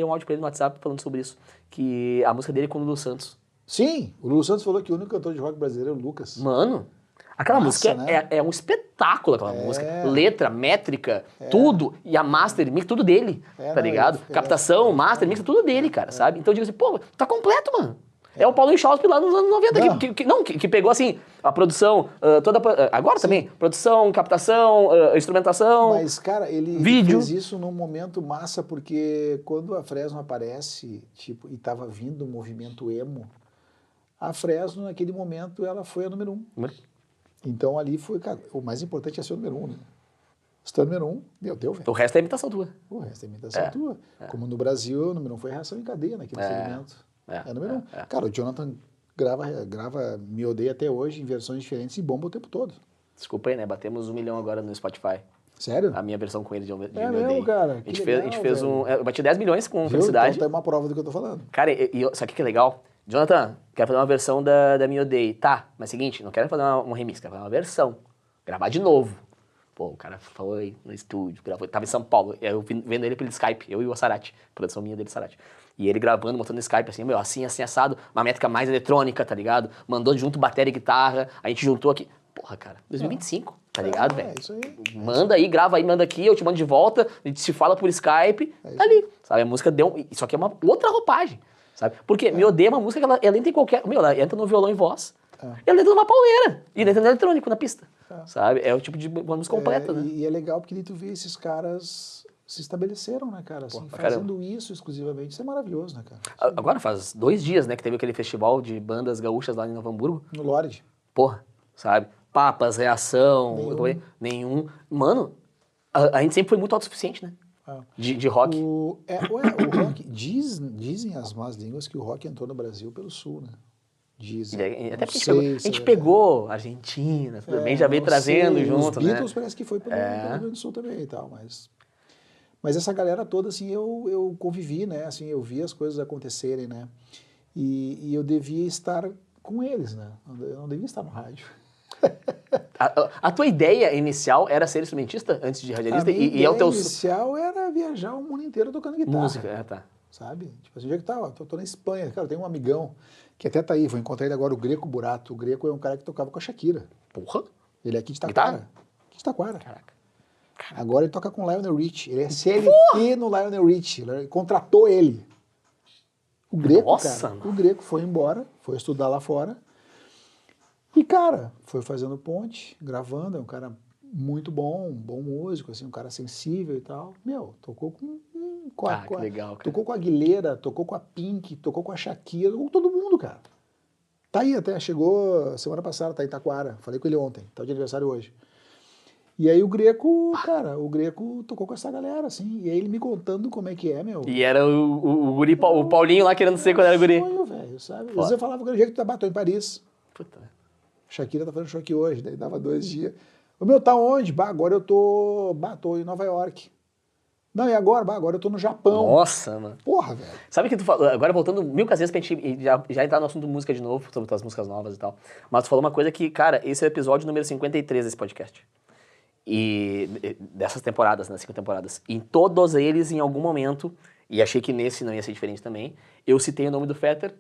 um áudio pra ele no WhatsApp falando sobre isso, que a música dele é com o Lulu Santos. Sim, o Lulu Santos falou que o único cantor de rock brasileiro é o Lucas. Mano... Aquela música né? é um espetáculo, aquela música. Letra, métrica, tudo. E a master, mix, tudo dele, tá ligado? Captação, master, mix, tudo dele, cara, sabe? Então eu digo assim, pô, tá completo, mano. É o Paulo Chauspe lá nos anos 90, que pegou assim, a produção, agora também, produção, captação, instrumentação, Mas, cara, ele fez isso num momento massa, porque quando a Fresno aparece, tipo, e tava vindo o movimento emo, a Fresno, naquele momento, ela foi a número 1. Então ali foi, cara, o mais importante é ser o número 1, né? Se tu é o número 1, deu, velho. O resto é imitação tua. O resto é imitação tua. Como no Brasil, o número 1 foi reação em cadeia naquele segmento. É número 1. Cara, o Jonathan grava Me Odeia até hoje em versões diferentes e bomba o tempo todo. Desculpa aí, né? Batemos 1 milhão agora no Spotify. Sério? A minha versão com ele de Me É Odeia. mesmo, cara? A gente fez eu bati 10 milhões com Felicidade. Então tá uma prova do que eu tô falando. Cara, sabe o que é legal? Jonathan, quero fazer uma versão da Me Odeia. Tá, mas seguinte, não quero fazer um remix, quero fazer uma versão. Gravar de novo. Pô, o cara falou aí no estúdio, gravou, tava em São Paulo. Eu vendo ele pelo Skype, eu e o Sarati, produção minha dele, Sarati. E ele gravando, mostrando no Skype, assim, assim, assado, uma métrica mais eletrônica, tá ligado? Mandou junto bateria e guitarra, a gente juntou aqui. Porra, cara, 2025, tá ligado, velho? É isso aí. Manda aí, grava aí, manda aqui, eu te mando de volta, a gente se fala por Skype, tá ali. Sabe, a música deu... Só que é uma outra roupagem. sabe? Porque Me Odeia é uma música que ela entra em qualquer... ela entra no violão e voz, ela entra numa pauleira, e entra no eletrônico, na pista, sabe? É o tipo de uma música completa, né? E é legal porque daí tu vê esses caras se estabeleceram, né, cara? Assim, pra fazendo caramba. isso exclusivamente, isso é maravilhoso, né, cara? Agora faz 2 dias, né, que teve aquele festival de bandas gaúchas lá em Novo Hamburgo. No Lorde. Porra, sabe? Papas, Reação, nenhum. Mano, a gente sempre foi muito autossuficiente, né? De rock. O rock, dizem as más línguas que o rock entrou no Brasil pelo sul, né? Dizem. Até porque a gente pegou Argentina, tudo bem, já veio trazendo junto, Os né? Beatles parece que foi pelo Rio Grande do Sul também e tal, mas essa galera toda, assim, eu convivi, né? Assim, eu vi as coisas acontecerem, né? E eu devia estar com eles, né? Eu não devia estar no rádio. A tua ideia inicial era ser instrumentista antes de radialista? A minha E é o ideia teu... inicial era viajar o mundo inteiro tocando guitarra. Música, tá. Sabe? Tipo assim, onde é que tá? Tô na Espanha. Cara, eu tenho um amigão que até tá aí, vou encontrar ele agora, o Greco Burato. O Greco é um cara que tocava com a Shakira. Porra. Ele é aqui de Taquara. Guitarra? Aqui de Taquara. Caraca. Agora ele toca com o Lionel Rich. Ele é CLT no Lionel Rich. Ele contratou ele. O Greco, Nossa, cara. mano. O Greco foi embora, foi estudar lá fora. E, cara, foi fazendo ponte, gravando. É um cara muito bom músico, assim, um cara sensível e tal. Meu, tocou Que legal, cara. tocou com a Aguilera, tocou com a Pink, tocou com a Shakira, tocou com todo mundo, cara. Tá aí até, chegou semana passada, tá em Taquara. Falei com ele ontem, tá de aniversário hoje. E aí o Greco, cara, tocou com essa galera, assim. E aí ele me contando como é que é, meu. E era o guri, o Paulinho lá querendo ser quando era guri. Sonho, velho, sabe? Às vezes eu falava com ele, jeito que tô em Paris. Puta. Shakira tá fazendo show aqui hoje, daí dava 2 dias. O meu, tá onde? Bah, agora eu tô em Nova York. Não, e agora? Bah, agora eu tô no Japão. Nossa, mano. Porra, velho. Sabe o que tu falou? Agora voltando 1000 vezes pra gente já entrar no assunto música de novo, sobre as músicas novas e tal. Mas tu falou uma coisa que, cara, esse é o episódio número 53 desse podcast. E dessas temporadas, né? 5 temporadas. Em todos eles, em algum momento, e achei que nesse não ia ser diferente também, eu citei o nome do Fetter,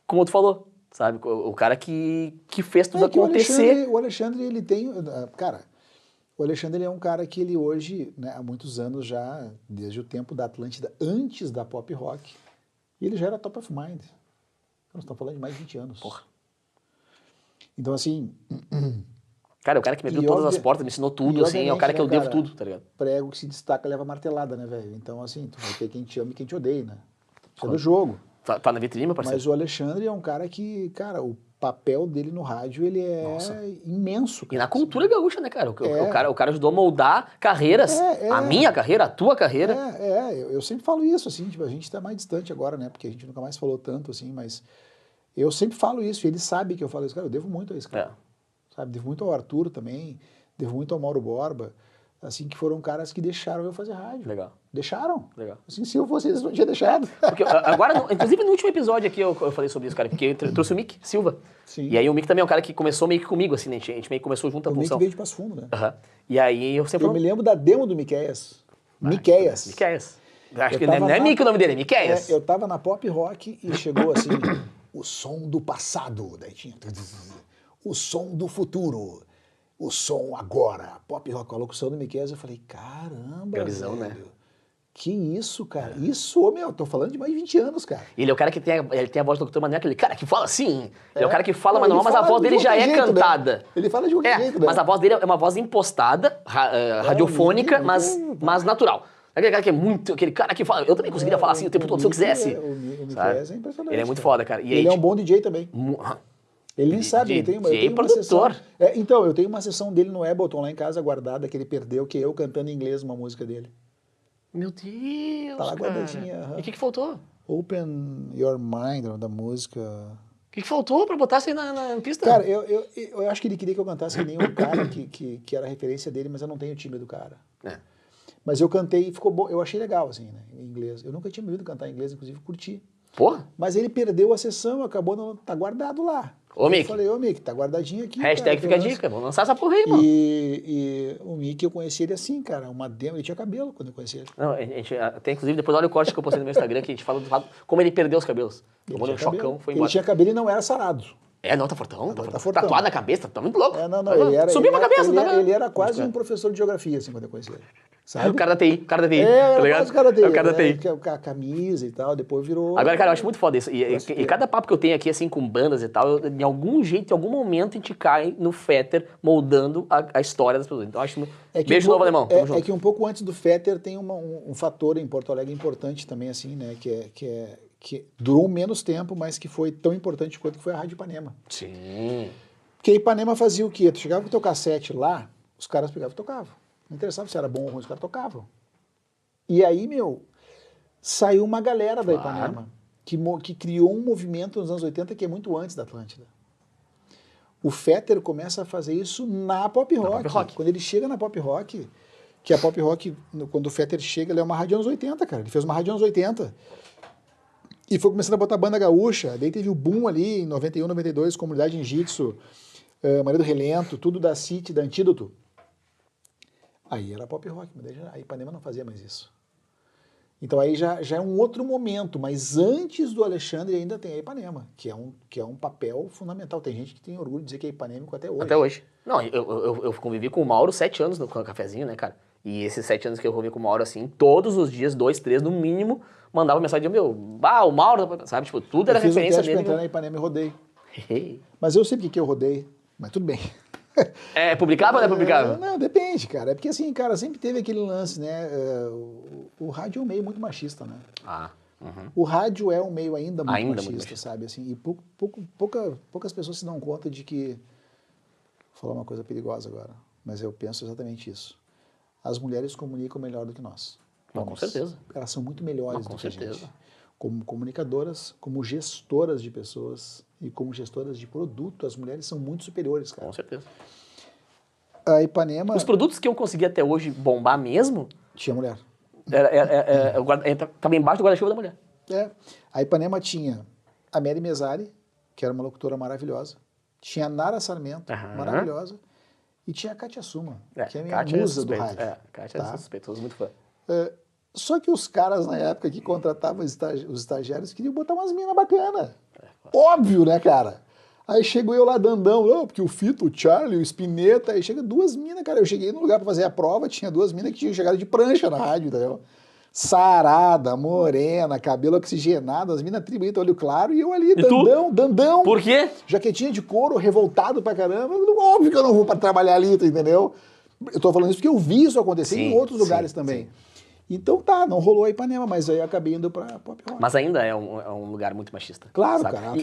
como tu falou, sabe? O cara que fez tudo acontecer. O Alexandre, ele tem... Cara, o Alexandre ele é um cara que ele hoje, né, há muitos anos já, desde o tempo da Atlântida, antes da pop rock, ele já era top of mind. Nós estamos falando de mais de 20 anos. Porra. Então, assim... Cara, é o cara que me abriu todas as portas, me ensinou tudo, assim, é o cara que eu devo tudo, tá ligado? Prego que se destaca leva martelada, né, velho? Então, assim, tu vai ter quem te ama e quem te odeia, né? Isso é do jogo. Tá na vitrine, meu parceiro? Mas o Alexandre é um cara que, cara, o papel dele no rádio, ele é imenso. Cara. E na cultura gaúcha, né, cara? O cara ajudou a moldar carreiras. A minha carreira, a tua carreira. Eu sempre falo isso, assim, tipo, a gente tá mais distante agora, né? Porque a gente nunca mais falou tanto, assim, mas eu sempre falo isso, e ele sabe que eu falo isso. Cara, eu devo muito a esse cara. Sabe? Devo muito ao Arthur também, devo muito ao Mauro Borba, assim, que foram caras que deixaram eu fazer rádio. Legal. Deixaram. Legal. Assim, se eu fosse eles, não tinha deixado. Porque agora, inclusive no último episódio aqui eu falei sobre isso, cara, porque eu trouxe o Mick Silva. Sim. E aí o Mick também é um cara que começou meio que comigo, assim, né? A gente meio que começou junto a O Mick função. veio de Passo Fundo, né? E aí eu sempre Eu me lembro da demo do Miqueias. Miqueias. Acho que não é Mick o nome dele, é Miqueias. Eu tava na pop rock e chegou assim, o som do passado, daí tinha o som do futuro, o som agora, pop rock, com a locução do Miqueias, eu falei, caramba, Gabizão, velho. né? Que isso, cara? Isso, meu, tô falando de mais de 20 anos, cara. Ele é o cara que ele tem a voz do locutor, mas não é aquele cara que fala assim. Ele é o cara que fala, mas a voz dele já é cantada. Né? Ele fala de qualquer jeito, né? Mas a voz dele é uma voz impostada, radiofônica, mas natural. Aquele cara que é muito... Aquele cara que fala... Eu também conseguiria falar assim o tempo todo se eu quisesse. O Miqueias é impressionante. Ele é muito foda, cara. E ele é um bom DJ também. Ele nem sabe, ele tem uma sessão. Então, eu tenho uma sessão dele no Ableton lá em casa guardada, que ele perdeu, que é eu cantando em inglês uma música dele. Meu Deus, tá lá guardadinha. E o que faltou? Open Your Mind, da música. O que faltou pra botar isso aí na pista? Cara, eu acho que ele queria que eu cantasse que nem um cara que era a referência dele, mas eu não tenho o time do cara. Mas eu cantei e ficou bom. Eu achei legal, assim, né, em inglês. Eu nunca tinha me ouvido cantar em inglês, inclusive curti. Porra. Mas ele perdeu a sessão, acabou não... Tá guardado lá. Ô, Mick. Eu falei, Mick, tá guardadinho aqui. Hashtag fica a dica, vamos lançar essa porra aí, mano. E o Mick, eu conheci ele assim, cara, uma demo, ele tinha cabelo quando eu conheci ele. Não, a gente até, inclusive, depois olha o corte que eu postei no meu Instagram, que a gente fala do fato como ele perdeu os cabelos. Tomou um chocão, foi embora. Ele tinha cabelo e não era sarado. Não, tá fortão. Tá fortão. Tatuado na cabeça, tá muito louco. Não, ele era... Subiu pra cabeça, ele era quase um professor de geografia, assim, quando eu conheci ele. sabe? O cara da TI, tá Era ligado? quase o cara dele. É o cara da TI. A camisa e tal, depois virou... Agora, cara, eu acho muito foda isso. E cada papo que eu tenho aqui, assim, com bandas e tal, em algum jeito, em algum momento, a gente cai no Fetter moldando a história das pessoas. Então, eu acho... Beijo novo, alemão. Tamo junto. É que um pouco antes do Fetter tem um fator em Porto Alegre importante também, assim, né? Que durou menos tempo, mas que foi tão importante quanto que foi a Rádio Ipanema. Sim. Porque a Ipanema fazia o quê? Tu chegava com o teu cassete lá, os caras pegavam e tocavam. Não interessava se era bom ou ruim, os caras tocavam. E aí, saiu uma galera da Ipanema que criou um movimento nos anos 80 que é muito antes da Atlântida. O Fetter começa a fazer isso na Pop Rock. Quando ele chega na Pop Rock, que a Pop Rock, quando o Fetter chega, ele é uma rádio anos 80, cara. Ele fez uma rádio anos 80. E foi começando a botar banda gaúcha. Daí teve o boom ali em 91, 92, Comunidade Ninjitsu, Maria do Relento, tudo da City, da Antídoto. Aí era Pop Rock, mas a Ipanema não fazia mais isso. Então aí já é um outro momento, mas antes do Alexandre ainda tem a Ipanema, que é um papel fundamental. Tem gente que tem orgulho de dizer que é ipanêmico até hoje. Até hoje. Não, eu convivi com o Mauro 7 anos no cafezinho, né, cara? E esses 7 anos que eu convivi com o Mauro, assim, todos os dias, 2, 3, no mínimo, mandava mensagem de, o Mauro, sabe? Tipo, tudo era referência dele. Eu fiz um teste pra entrar na Ipanema e rodei. Mas eu sei porque que eu rodei, mas tudo bem. É publicável ou não é publicável? Não, depende, cara. É porque assim, cara, sempre teve aquele lance, né? O rádio é um meio muito machista, né? O rádio é um meio ainda muito machista, sabe? Assim, e poucas pessoas se dão conta de que... Vou falar uma coisa perigosa agora, mas eu penso exatamente isso. As mulheres comunicam melhor do que nós. Não, com certeza. Elas são muito melhores com do que a certeza. gente. Como comunicadoras, como gestoras de pessoas e como gestoras de produto, as mulheres são muito superiores, cara. Com certeza. A Ipanema... Os produtos que eu consegui até hoje bombar mesmo... Tinha mulher. Tava embaixo do guarda-chuva da mulher. A Ipanema tinha a Mary Mesari, que era uma locutora maravilhosa. Tinha a Nara Sarmento, maravilhosa. E tinha a Kátia Suma, que é a minha musa do rádio. Kátia é suspeitoso, muito fã. Só que os caras, na época, que contratavam os estagiários, queriam botar umas minas bacanas. Óbvio, né, cara? Aí chegou eu lá dandão, porque o Fito, o Charlie, o Spinetta, aí chega 2 minas, cara. Eu cheguei no lugar pra fazer a prova, tinha 2 minas que tinham chegado de prancha na rádio, entendeu? Sarada, morena, cabelo oxigenado, as minas tribuídas, olho claro, e eu ali, dandão. Por quê? Jaquetinha de couro, revoltado pra caramba. Óbvio que eu não vou pra trabalhar ali, entendeu? Eu tô falando isso porque eu vi isso acontecer em outros lugares também. Sim. Então não rolou a Ipanema, mas aí eu acabei indo pra Pop Rock. Mas ainda é um lugar muito machista. Claro, sabe? cara.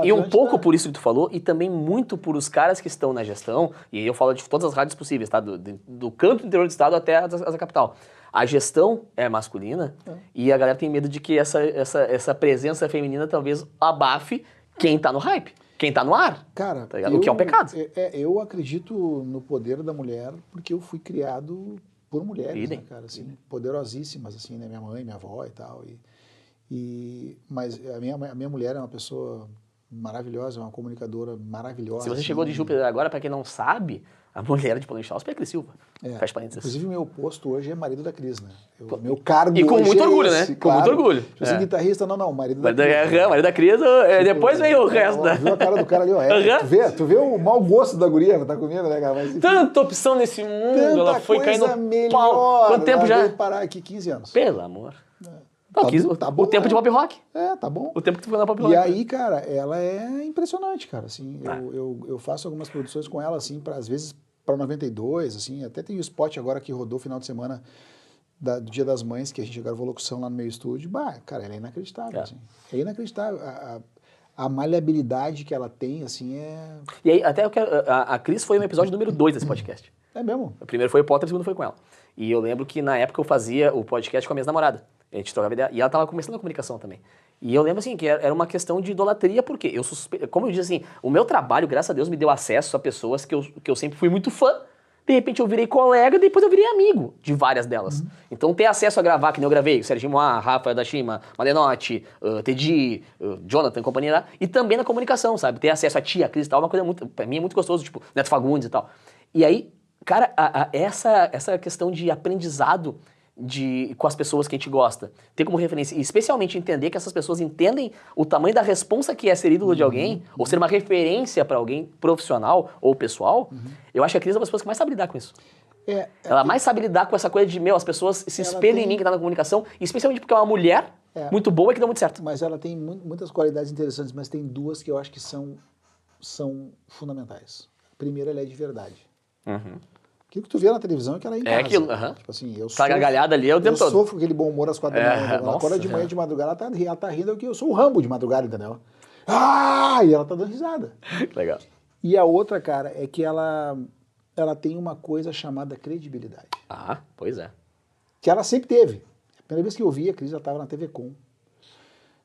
E um pouco por isso que tu falou, e também muito por os caras que estão na gestão, e aí eu falo de todas as rádios possíveis, tá? Do canto do interior do estado até a capital. A gestão é masculina e a galera tem medo de que essa presença feminina talvez abafe quem tá no hype, quem tá no ar. Cara, tá o que é um pecado. Eu acredito no poder da mulher porque eu fui criado por mulheres, né, cara, assim, poderosíssimas, assim, né, minha mãe, minha avó e tal, mas a minha mulher é uma pessoa maravilhosa, é uma comunicadora maravilhosa. Se você assim, chegou de Júpiter agora, pra quem não sabe, a mulher de Planchals é a Cris Silva. Fecha parênteses. Inclusive, meu posto hoje é marido da Cris, né? Meu cargo e com hoje muito orgulho, esse, né? Claro. Com muito orgulho. Se você guitarrista, não, marido da Cris. Marido da Cris, depois vem o resto. Viu a cara do cara ali, ó. Tu vê o mau gosto da guria, tá comigo, né, cara? Mas, enfim, tanta opção nesse mundo, ela foi caindo melhor. Pau. Quanto tempo já? Veio parar aqui 15 anos. Pelo amor. Tá bom, o tempo de pop rock. Tá bom. O tempo que tu foi na pop rock. E aí, cara, ela é impressionante, cara, assim. Eu faço algumas produções com ela, assim, às vezes para 92, assim, até tem o spot agora que rodou final de semana do Dia das Mães, que a gente gravou locução lá no meu estúdio. Cara, ela é inacreditável, assim. É inacreditável. A maleabilidade que ela tem, assim, é... E aí, até eu quero... A Cris foi no episódio número 2 desse podcast. É mesmo? O primeiro foi o Potter, o segundo foi com ela. E eu lembro que na época eu fazia o podcast com a minha namorada. A gente trocava ideia. E ela tava começando a comunicação também. E eu lembro, assim, que era uma questão de idolatria, porque como eu disse, assim, o meu trabalho, graças a Deus, me deu acesso a pessoas que eu sempre fui muito fã. De repente eu virei colega, depois eu virei amigo de várias delas. Então ter acesso a gravar, que nem eu gravei, o Serginho Moá, Rafa Dashima, Malenotti, Teddy, Jonathan, companhia lá, e também na comunicação, sabe? Ter acesso a tia, a Cris e tal, uma coisa muito, pra mim é muito gostoso, tipo, Neto Fagundes e tal. E aí, cara, essa questão de aprendizado com as pessoas que a gente gosta, ter como referência, e especialmente entender que essas pessoas entendem o tamanho da responsa que é ser ídolo de alguém, ou ser uma referência para alguém profissional ou pessoal, eu acho que a Cris é uma das pessoas que mais sabe lidar com isso. Ela mais sabe lidar com essa coisa de, as pessoas se espelham em mim que tá na comunicação, especialmente porque é uma mulher muito boa e que dá muito certo. Mas ela tem muitas qualidades interessantes, mas tem duas que eu acho que são fundamentais. A primeira, ela é de verdade. Uhum. Aquilo que tu vê na televisão é que ela é em casa. Aquilo, Tipo assim, eu tá gargalhada ali o tempo todo. Eu sofro aquele bom humor às 4 da manhã. Ela acorda de manhã, de madrugada, ela tá rindo, que eu sou o Rambo de madrugada, entendeu? E ela tá dando risada. Legal. E a outra, cara, é que ela tem uma coisa chamada credibilidade. Ah, pois é. Que ela sempre teve. A primeira vez que eu vi a Cris, ela estava na TV Com.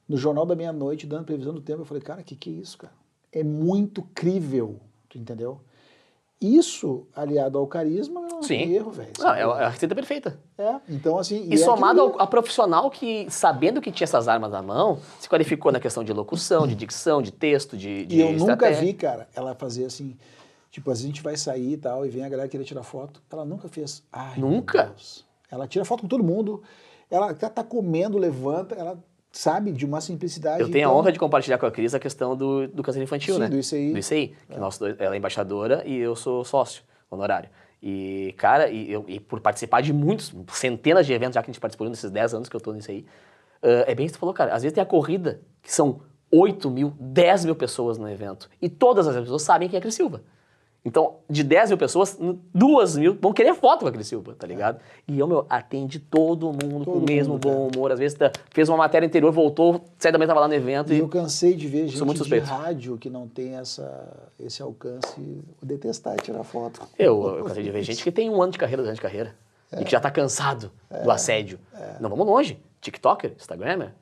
No Jornal da Meia-Noite, dando previsão do tempo, eu falei, cara, que é isso, cara? É muito crível, tu entendeu? Isso, aliado ao carisma, não tem erro, velho. Não, é a receita perfeita. Então assim... E somado a profissional que, sabendo que tinha essas armas na mão, se qualificou na questão de locução, de dicção, de texto, de E eu nunca vi, cara, ela fazer assim... Tipo, às vezes a gente vai sair e tal, e vem a galera querer tirar foto. Ela nunca fez. Nunca? Meu Deus. Ela tira foto com todo mundo. Ela tá comendo, levanta, ela sabe, de uma simplicidade. Eu tenho a honra de compartilhar com a Cris a questão do câncer infantil, né? Do ICI. Do ICI. Que ela é embaixadora e eu sou sócio, honorário. E, cara, e por participar de muitos, centenas de eventos já que a gente participou nesses 10 anos que eu tô nisso aí, é bem isso que tu falou, cara. Às vezes tem a corrida, que são 8 mil, 10 mil pessoas no evento. E todas as pessoas sabem quem é Cris Silva. Então, de 10 mil pessoas, 2 mil vão querer foto com a Cris Silva, tá ligado? E eu, atende todo mundo com o mesmo bom humor. Às vezes fez uma matéria anterior, voltou, certamente tava lá no evento. E eu cansei de ver gente muito de rádio que não tem esse alcance, detestar e tirar foto. Eu cansei de ver gente que tem 1 ano de carreira, 2 anos de carreira, e que já tá cansado do assédio. Não, vamos longe. TikToker, Instagramer,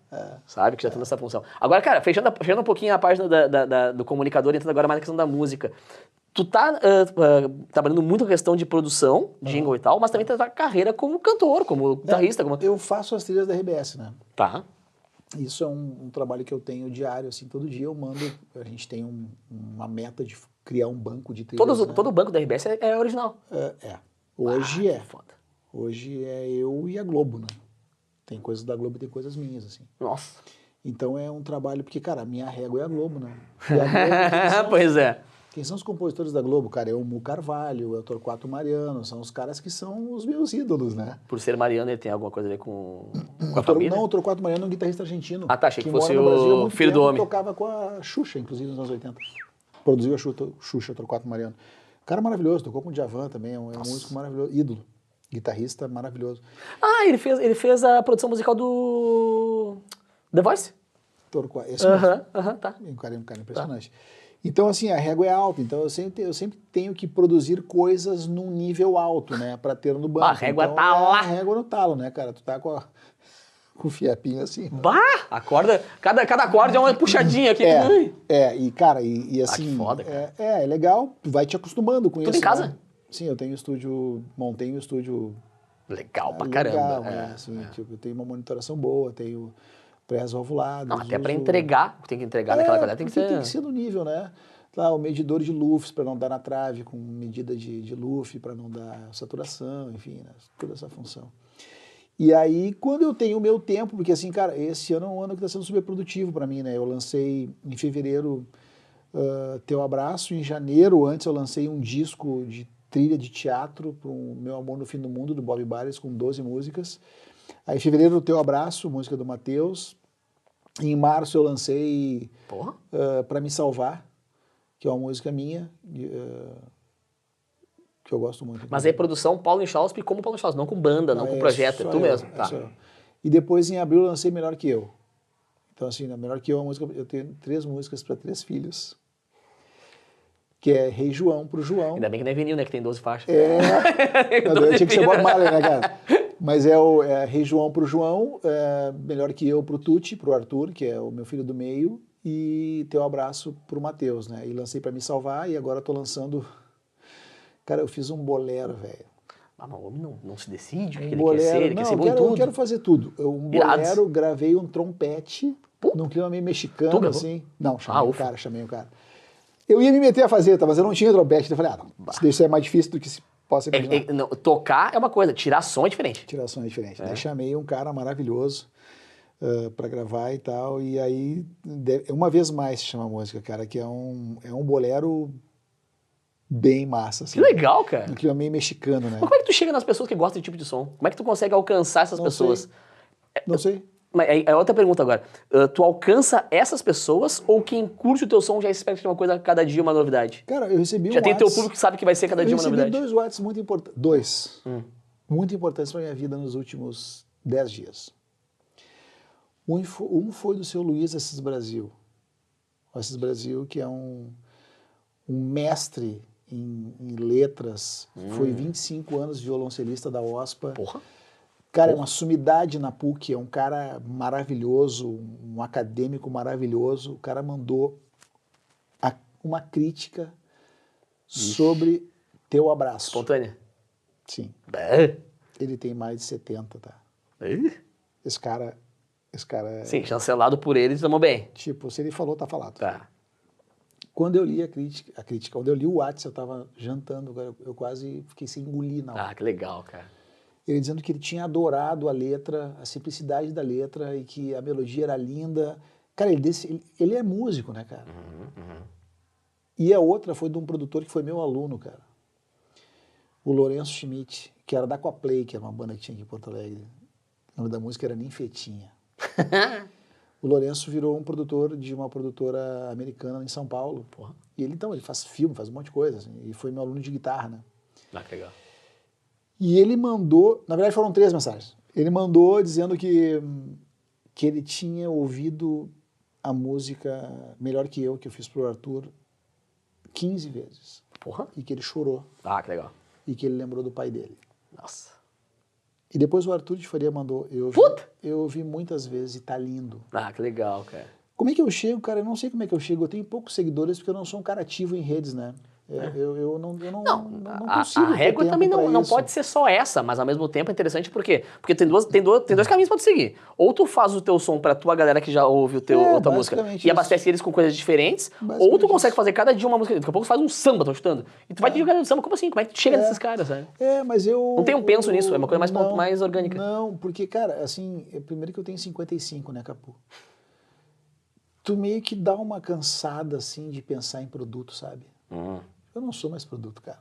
sabe? Que já tá nessa função. Agora, cara, fechando um pouquinho a página do comunicador, entrando agora mais na questão da música. Tu tá trabalhando muito com a questão de produção, jingle e tal, mas também tá na carreira como cantor, como guitarrista. Eu faço as trilhas da RBS, né? Tá. Isso é um trabalho que eu tenho diário, assim, todo dia eu mando, a gente tem uma meta de criar um banco de trilhas. Todo o banco da RBS é original. Hoje é. Foda. Hoje é eu e a Globo, né? Tem coisas da Globo e tem coisas minhas, assim. Nossa. Então é um trabalho, porque, cara, a minha régua é a Globo, né? E a Globo, pois é. Quem são os compositores da Globo, cara? É o Mu Carvalho, é o Torquato Mariano, são os caras que são os meus ídolos, né? Por ser Mariano, ele tem alguma coisa a ver com a família? Não, o Torquato Mariano é um guitarrista argentino. Ah, tá, achei que fosse mora no Brasil há o muito filho do tempo, homem. Tocava com a Xuxa, inclusive, nos anos 80. Produziu a Xuxa, Torquato Mariano. Cara maravilhoso, tocou com o Djavan também, é um músico maravilhoso, ídolo. Guitarrista maravilhoso. Ah, ele fez a produção musical do The Voice? Torquato, esse tá. Um cara impressionante. Tá. Então, assim, a régua é alta. Então, eu sempre tenho que produzir coisas num nível alto, né? Pra ter no banco. A régua então, tá lá. A régua no talo, né, cara? Tu tá com o fiapinho assim. Bah! A corda, cada acorde é uma puxadinha aqui. E, cara, e assim... que foda, cara. É legal. Tu vai te acostumando com isso. Tudo em casa? Né? Sim, eu tenho montei um estúdio... Legal pra caramba. Tipo, eu tenho uma monitoração boa, tenho... pré-valvulados. Não, até para entregar, tem que entregar naquela qualidade, tem que ser... Tem que ser no nível, né? Lá, o medidor de lufs para não dar na trave, com medida de luf para não dar saturação, enfim, né? Toda essa função. E aí, quando eu tenho o meu tempo, porque assim, cara, esse ano é um ano que está sendo super produtivo para mim, né? Eu lancei em fevereiro Teu Abraço, em janeiro, antes eu lancei um disco de trilha de teatro para o Meu Amor no Fim do Mundo, do Bob Bares, com 12 músicas. Aí, em fevereiro, Teu Abraço, música do Matheus. Em março, eu lancei Pra Me Salvar, que é uma música minha, que eu gosto muito. Mas aí, produção Paulo Inchauspe como Paulo Inchauspe, não com banda, não com projeto, é tu mesmo. Tá. E depois, em abril, eu lancei Melhor Que Eu. Então, assim, Melhor Que Eu é uma música, eu tenho 3 músicas para 3 filhos. Que é Rei João pro João. Ainda bem que não é vinil, né? Que tem 12 faixas. Tinha que ser Bob Marley, né, cara? Mas é Rei João pro João, Melhor Que Eu pro Tuti, pro Arthur, que é o meu filho do meio, e Teu Abraço pro Matheus, né? E lancei Pra Me Salvar, e agora tô lançando... Cara, eu fiz um bolero, velho. Mas o homem não se decide o que ele quer ser, ele quer ser bom em tudo. Eu quero fazer tudo. Um bolero, gravei um trompete, num clima meio mexicano, assim. Não, chamei o cara. Eu ia me meter a fazer, tá? Mas eu não tinha trompete. Eu falei, isso é mais difícil do que se possa imaginar. Tocar é uma coisa, tirar som é diferente. Tirar som é diferente. Daí chamei um cara maravilhoso pra gravar e tal. E aí, Uma Vez Mais se chama a música, cara, que é um bolero bem massa, assim. Que legal, cara. Um clima meio mexicano, né? Mas como é que tu chega nas pessoas que gostam desse tipo de som? Como é que tu consegue alcançar essas Não pessoas? sei. Não sei. Mas é outra pergunta agora. Tu alcança essas pessoas ou quem curte o teu som já espera que tenha uma coisa a cada dia, uma novidade? Cara, eu recebi Já um tem teu Whats. público que sabe que vai ser cada dia uma Eu novidade? recebi 2 Whats muito importantes. 2. Muito importantes pra minha vida nos últimos 10 dias. Um foi do seu Luiz Assis Brasil. O Assis Brasil, que é um mestre em letras, foi 25 anos violoncelista da OSPA. Porra. Cara, é uma sumidade na PUC, é um cara maravilhoso, um acadêmico maravilhoso. O cara mandou uma crítica sobre Teu Abraço. Espontânea. Sim. É. Ele tem mais de 70, tá? Esse cara é... Sim, chancelado por ele, tamo bem. Tipo, se ele falou, tá falado. Tá. Quando eu li a crítica, quando eu li o WhatsApp, eu tava jantando, eu quase fiquei sem engolir na hora. Ah, que legal, cara. Ele dizendo que ele tinha adorado a letra, a simplicidade da letra e que a melodia era linda. Cara, ele é músico, né, cara? E a outra foi de um produtor que foi meu aluno, cara. O Lourenço Schmidt, que era da Aquaplay, que era uma banda que tinha aqui em Porto Alegre. O nome da música era Ninfetinha. O Lourenço virou um produtor de uma produtora americana em São Paulo. Porra. E ele, então, ele faz filme, faz um monte de coisa. Assim, e foi meu aluno de guitarra, né? Ah, que legal. E ele mandou, na verdade foram 3 mensagens. Ele mandou dizendo que ele tinha ouvido a música melhor que eu fiz pro Arthur, 15 vezes. Porra. E que ele chorou. Ah, que legal. E que ele lembrou do pai dele. Nossa. E depois o Arthur de Faria mandou, Puta! eu ouvi muitas vezes e tá lindo. Ah, que legal, cara. Como é que eu chego, cara? Eu não sei como é que eu chego. Eu tenho poucos seguidores porque eu não sou um cara ativo em redes, né? Eu não consigo A ter régua tempo também pra não isso. pode ser só essa, mas ao mesmo tempo é interessante por quê? Porque tem dois caminhos pra tu seguir. Ou tu faz o teu som pra tua galera que já ouve a tua música basicamente e isso. abastece eles com coisas diferentes, Basicamente ou tu consegue isso. fazer cada dia uma música. Daqui a pouco tu faz um samba, tô chutando. E tu vai te jogar no samba, como assim? Como é que tu chega nesses caras, sabe? Mas eu... Não tem um penso nisso, é uma coisa mais orgânica. Não, porque, cara, assim, primeiro que eu tenho 55, né, Capu? Tu meio que dá uma cansada, assim, de pensar em produto, sabe? Eu não sou mais produto, cara.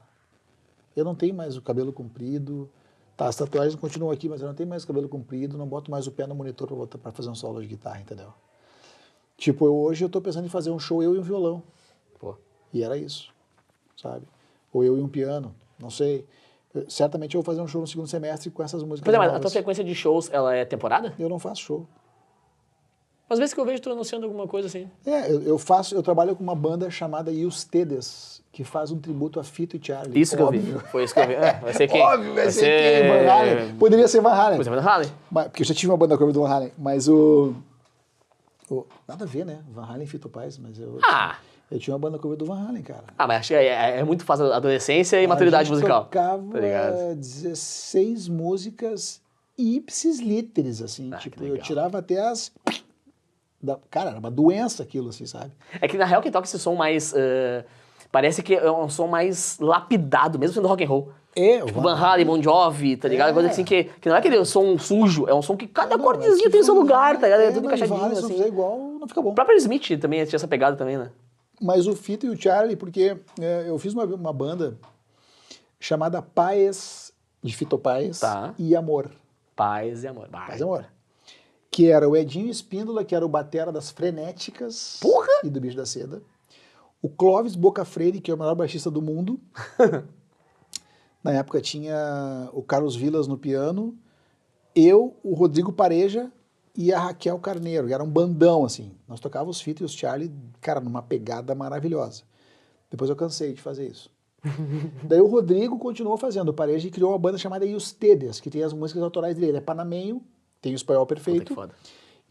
Eu não tenho mais o cabelo comprido. Tá, as tatuagens continuam aqui, mas eu não tenho mais o cabelo comprido, não boto mais o pé no monitor pra fazer um solo de guitarra, entendeu? Tipo, hoje eu tô pensando em fazer um show, eu e um violão. Pô. E era isso, sabe? Ou eu e um piano, não sei. Certamente eu vou fazer um show no segundo semestre com essas músicas Por exemplo, a novas. tua sequência de shows, ela é temporada? Eu não faço show. Às vezes que eu vejo tu anunciando alguma coisa assim. Eu trabalho com uma banda chamada Ustedes, que faz um tributo a Fito e Charlie. Isso que eu vi. Foi isso que eu vi. Vai ser quem? Óbvio, vai ser quem? Van Halen. Poderia ser Van Halen. Por exemplo, Van Halen. Porque eu já tive uma banda cover do Van Halen, mas nada a ver, né? Van Halen e Fito Paz, mas eu tinha uma banda cover do Van Halen, cara. Ah, mas acho que é muito fácil adolescência e maturidade musical. Tocava Tá ligado? 16 músicas ipsis literis, assim. Ah, Tipo, que eu legal. tirava até as... Cara, era uma doença aquilo, assim, sabe? É que na real quem toca esse som mais... parece que é um som mais lapidado, mesmo sendo rock and roll. Tipo Van Halen, Bon Jovi, tá ligado? Coisa assim que não é aquele som sujo, é um som que cada acordezinho tem o seu lugar, tá ligado? É tudo encaixadinho, Se não assim. fizer igual, não fica bom. O próprio Smith também tinha essa pegada também, né? Mas o Fito e o Charlie, porque eu fiz uma banda chamada Paz, de Fito Paz Tá. e Amor. Paz e amor. Paz e Amor. Que era o Edinho Espíndola, que era o batera das Frenéticas e do Bicho da Seda. O Clóvis Boca Freire, que é o melhor baixista do mundo. Na época tinha o Carlos Vilas no piano, eu, o Rodrigo Pareja e a Raquel Carneiro. Era um bandão, assim. Nós tocávamos os Fito e os Charlie, cara, numa pegada maravilhosa. Depois eu cansei de fazer isso. Daí o Rodrigo continuou fazendo. O Pareja criou uma banda chamada Ustedes, que tem as músicas autorais dele. É panamenho, tem o espanhol perfeito. Puta que foda.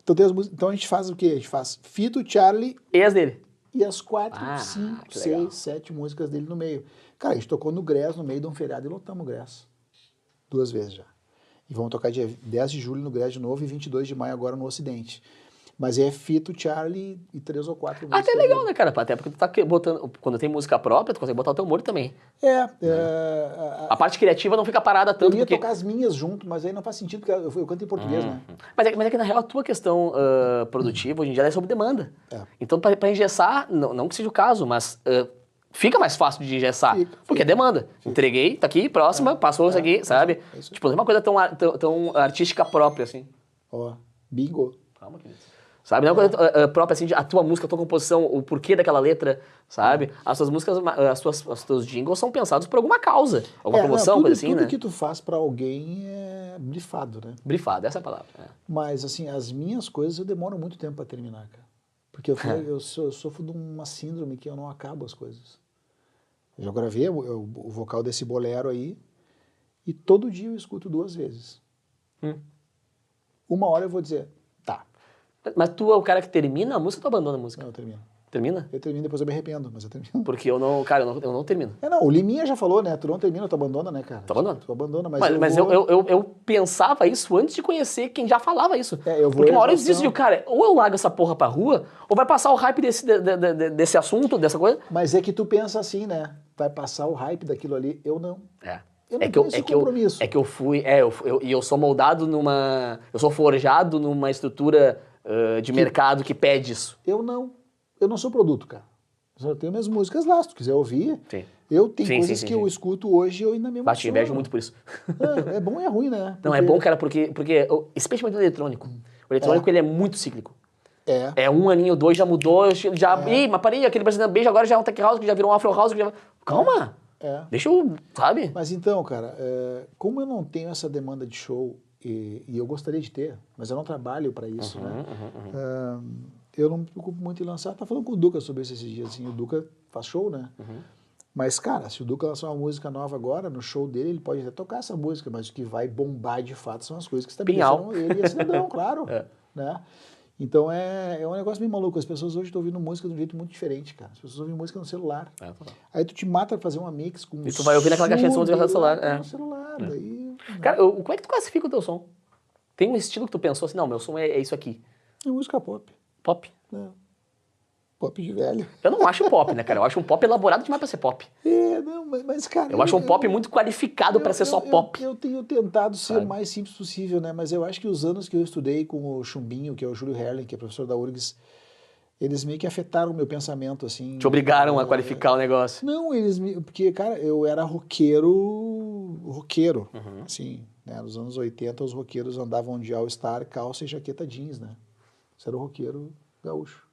Então, então a gente faz o quê? A gente faz Fito, Charlie E as dele? e as 4, Ah, 5, que legal. 6, 7 músicas dele no meio. Cara, a gente tocou no Grés no meio de um feriado e lotamos o Grés. 2 vezes já. E vamos tocar dia 10 de julho no Grés de novo e 22 de maio agora no Ocidente. Mas é Fito, Charlie e 3 ou 4 músicas. Até legal, dele. né, cara? Até porque tu tá botando... Quando tem música própria, tu consegue botar o teu humor também. A parte criativa não fica parada Eu tanto ia porque... tocar as minhas junto, mas aí não faz sentido, porque eu canto em português, né? Mas é que na real a tua questão produtiva hoje em dia é sob demanda. É. Então pra engessar, não que seja o caso, mas fica mais fácil de engessar. Porque é demanda. Entreguei, tá aqui, próxima, passou isso aqui, sabe? isso aí. Tipo, não é uma coisa tão artística própria, assim. Ó, bingo. Calma, querido. Sabe? Não é uma coisa própria, assim, de a tua música, a tua composição, o porquê daquela letra, sabe? As tuas músicas, os teus jingles são pensados por alguma causa. Alguma promoção, tudo, coisa assim, tudo né? que tu faz pra alguém é brifado, né? Brifado, essa é a palavra. Mas, assim, as minhas coisas eu demoro muito tempo pra terminar, cara. Porque eu sofro de uma síndrome que eu não acabo as coisas. Eu já gravei o vocal desse bolero aí e todo dia eu escuto 2 vezes. Uma hora eu vou dizer, tá, Mas tu é o cara que termina a música ou tu abandona a música? não, eu termino. Termina? Eu termino, depois eu me arrependo, mas eu termino. Porque eu não, cara, eu não termino. Não, o Liminha já falou, né? Tu não termina, tu abandona, né, cara? Tu abandona. Tu abandona, mas Mas eu pensava isso antes de conhecer quem já falava isso. Eu vou Porque uma hora eu exaustão. desisto, cara, ou eu largo essa porra pra rua, ou vai passar o hype desse assunto, dessa coisa. Mas é que tu pensa assim, né? Vai passar o hype daquilo ali, eu não. Eu não É que tenho eu, esse é que eu, compromisso. é que eu fui, e eu sou moldado eu sou forjado numa estrutura de mercado que pede isso. Eu não sou produto, cara. Eu tenho minhas músicas lá, se tu quiser ouvir. Sim. Eu tenho Sim, coisas sim, que sim. eu escuto hoje e eu ainda me Bate, emociono. invejo muito por isso. É bom e é ruim, né? Não, é bom, cara, porque especialmente o eletrônico. O eletrônico, ele é muito cíclico. É 1 aninho, 2, já mudou, ih, mas parei, aquele brasileiro beijo agora já é um tech house, que já virou um afro house, que já... Calma! Deixa eu, sabe? Mas então, cara, como eu não tenho essa demanda de show, e eu gostaria de ter, mas eu não trabalho pra isso, né? Eu não me preocupo muito em lançar. Tá falando com o Duca sobre isso esses dias, assim, o Duca faz show, né? Mas, cara, se o Duca lançar uma música nova agora, no show dele, ele pode até tocar essa música, mas o que vai bombar de fato são as coisas que estabeleceram ele e a Cidadão, claro. Né? Então é um negócio meio maluco. As pessoas hoje estão ouvindo música de um jeito muito diferente, cara. As pessoas ouvem música no celular. Aí tu te mata pra fazer uma mix com E tu vai ouvir naquela caixinha de som do celular. No celular, daí... Cara, como é que tu classifica o teu som? Tem um estilo que tu pensou assim, não, meu som é isso aqui. É música pop. Pop? Pop de velho. Eu não acho pop, né, cara? Eu acho um pop elaborado demais pra ser pop. Não, mas cara... Eu acho um pop muito qualificado pra ser só pop. Eu tenho tentado ser o mais simples possível, né? Mas eu acho que os anos que eu estudei com o Chumbinho, que é o Júlio Herlen, que é professor da URGS, eles meio que afetaram o meu pensamento, assim. Te obrigaram a qualificar o negócio. Não, porque, cara, eu era roqueiro, assim, né? Nos anos 80, os roqueiros andavam de all-star, calça e jaqueta jeans, né? Isso era o roqueiro gaúcho.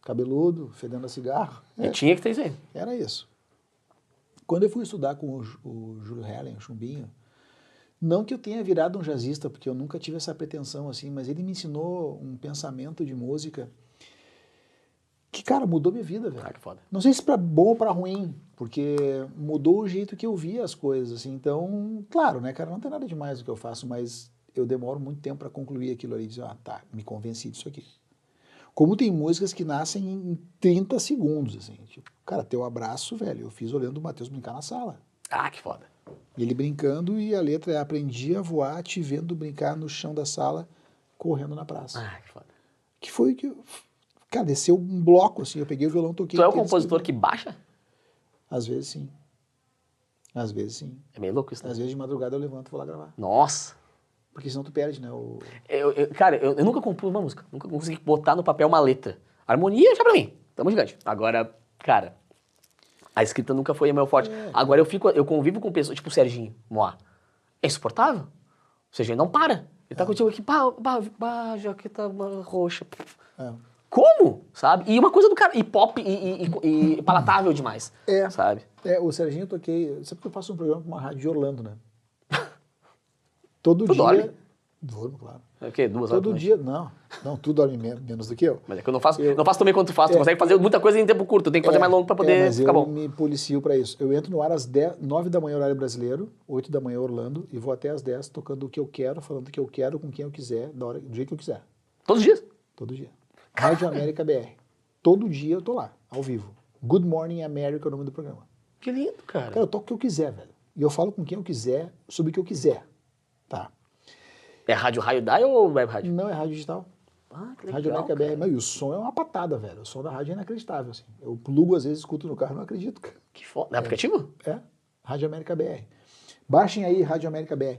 Cabeludo, fedendo a cigarro. E tinha que ter isso aí. Era isso. Quando eu fui estudar com o Júlio Herlen, o Chumbinho, não que eu tenha virado um jazzista, porque eu nunca tive essa pretensão, assim, mas ele me ensinou um pensamento de música que, cara, mudou minha vida, velho. Que foda. Não sei se pra bom ou pra ruim, porque mudou o jeito que eu via as coisas, assim. Então, claro, né, cara, não tem nada demais do que eu faço, mas eu demoro muito tempo pra concluir aquilo ali e dizer, tá, me convenci disso aqui. Como tem músicas que nascem em 30 segundos, assim. Tipo, cara, Teu Abraço, velho, eu fiz olhando o Matheus brincar na sala. Que foda. Ele brincando e a letra é aprendi a voar te vendo brincar no chão da sala, correndo na praça. Que foda. Que foi que... Cara, desceu um bloco, assim, eu peguei o violão, toquei... Tu é o compositor que baixa? Às vezes, sim. Às vezes, sim. É meio louco isso, né? Às vezes, de madrugada, eu levanto e vou lá gravar. Nossa. Porque senão tu perde, né? Cara, eu nunca compus uma música. Nunca consegui botar no papel uma letra. Harmonia já pra mim. Tamo gigante. Agora, cara, a escrita nunca foi meu forte. Agora eu convivo com pessoas, tipo o Serginho Moá. É insuportável. O Serginho não para. Ele tá contigo aqui, jaqueta roxa. Como? Sabe? E uma coisa do cara, e pop, e palatável demais. Sabe? O Serginho eu toquei... Sabe que eu faço um programa com uma rádio de Orlando, né? Todo dia... dorme? Durmo, claro. É o quê? 2 horas? Todo dia... Não, tu dorme menos do que eu. Mas é que eu não faço também quanto tu faz. Tu consegue fazer muita coisa em tempo curto. Tem que fazer mais longo pra poder ficar bom. Mas eu me policio pra isso. Eu entro no ar às 9 da manhã, horário brasileiro, 8 da manhã, Orlando, e vou até às 10 tocando o que eu quero, falando o que eu quero, com quem eu quiser, do jeito que eu quiser. Todos os dias? Todo dia. Rádio América BR. Todo dia eu tô lá, ao vivo. Good Morning America é o nome do programa. Que lindo, cara. Cara, eu toco o que eu quiser, velho. E eu falo com quem eu quiser, sobre o que eu quiser. Tá. É rádio raio dial ou web rádio? Não, é rádio digital. Que legal, Rádio América BR. Mas, e o som é uma patada, velho. O som da rádio é inacreditável, assim. Eu plugo, às vezes, escuto no carro e não acredito, cara. Que foda. É aplicativo? Rádio América BR. Baixem aí, Rádio América BR.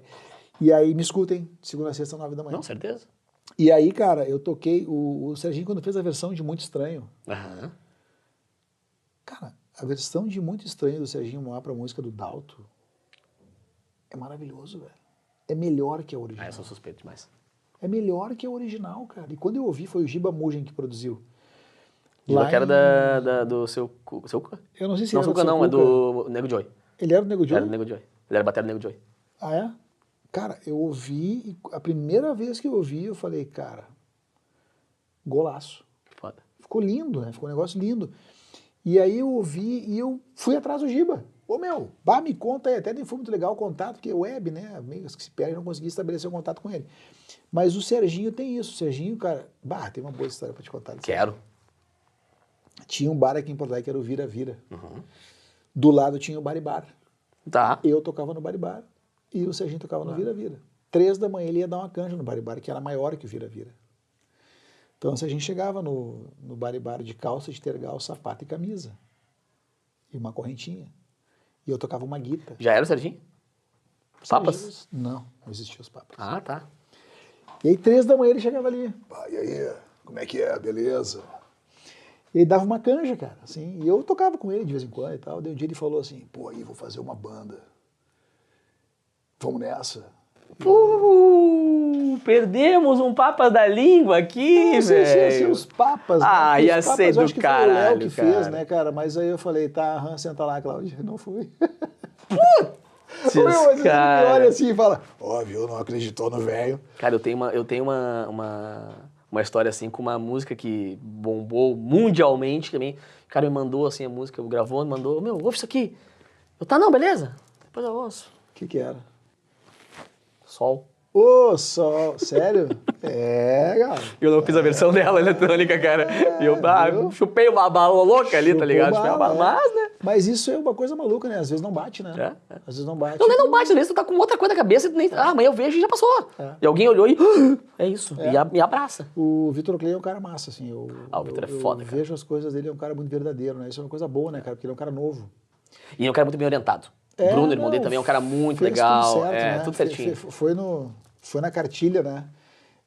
E aí me escutem, segunda a sexta, 9 da manhã. Não, certeza. E aí, cara, eu toquei... O Serginho, quando fez a versão de Muito Estranho... Aham. Cara, A versão de Muito Estranho do Serginho Moá pra música do Dalto é maravilhoso, velho. É melhor que a original. Ah, eu sou suspeito demais. É melhor que a original, cara. E quando eu ouvi, foi o Giba Mugen que produziu. Giba Lá que era em- do seu Cuca? Eu não sei se Não, era do Cuca Seu não, é Cuca. do Nego Joy. Ele era do Nego Era do Joe? Nego Joy. Ele era batera do Nego Joy. Ah, é? Cara, eu ouvi, e a primeira vez que eu ouvi, eu falei, cara, golaço. Foda. Ficou lindo, né? Ficou um negócio lindo. E aí eu ouvi e eu fui atrás do Giba. Ô meu, bah, me conta aí, até nem foi muito legal o contato, porque web, né? Amigos que se perdem, não consegui estabelecer um contato com ele. Mas o Serginho tem isso. O Serginho, cara, bah, tem uma boa história pra te contar. do Serginho. Quero. Tinha um bar aqui em Porto Alegre que era o Vira Vira. Do lado tinha o Bar e Bar. Tá. Eu tocava no Bar e Bar e o Serginho tocava no Vira Vira. 3 da manhã ele ia dar uma canja no Bar e Bar, que era maior que o Vira Vira. Então o Serginho chegava no Bar e Bar de calça, de tergal, sapato e camisa. E uma correntinha. E eu tocava uma guita. Já era o Serginho? Papas? Não, não existiam os papas. Ah, tá. E aí 3 da manhã ele chegava ali. E aí, como é que é? Beleza? E ele dava uma canja, cara, assim. E eu tocava com ele de vez em quando e tal. Daí um dia ele falou assim, pô, aí vou fazer uma banda. Vamos nessa? Perdemos um Papas da Língua aqui, Não sei se ia ser velho. os papas, Ah, né? ia Os papas, ser eu acho do que foi o Léo caralho, que cara. fez, né, cara? Mas aí eu falei, tá, senta lá, Cláudia. Não fui. Putz, Meu, mas ele me cara. olha assim e fala, Óbvio, não acreditou no velho. Cara, eu tenho uma história assim com uma música que bombou mundialmente também. O cara me mandou assim a música, gravou, me mandou, meu, ouve isso aqui. Eu, tá, não, beleza. Depois eu ouço. o que que era? Sol. Ô, sol, sério? É, cara. Eu não fiz a versão dela eletrônica, cara. E eu viu? chupei uma bala louca ali, tá Chupou ligado? Chupei uma bala, bala, é. mas, né? Mas isso é uma coisa maluca, né? Às vezes não bate, né? É, é. Às vezes não bate. Não, não bate, às vezes tu tá com outra coisa na cabeça e tu nem. Ah, amanhã eu vejo e já passou. É. E alguém olhou e. É isso. E abraça. O Vitor Clay é um cara massa, assim. Ah, o Vitor é foda, eu cara. vejo as coisas dele, é um cara muito verdadeiro, né? Isso é uma coisa boa, né, cara? Porque ele é um cara novo. E é um cara muito bem orientado. É, Bruno, irmão dele, não, também é um cara muito fez legal. Tudo certo, é, né? tudo certinho. Foi na cartilha, né?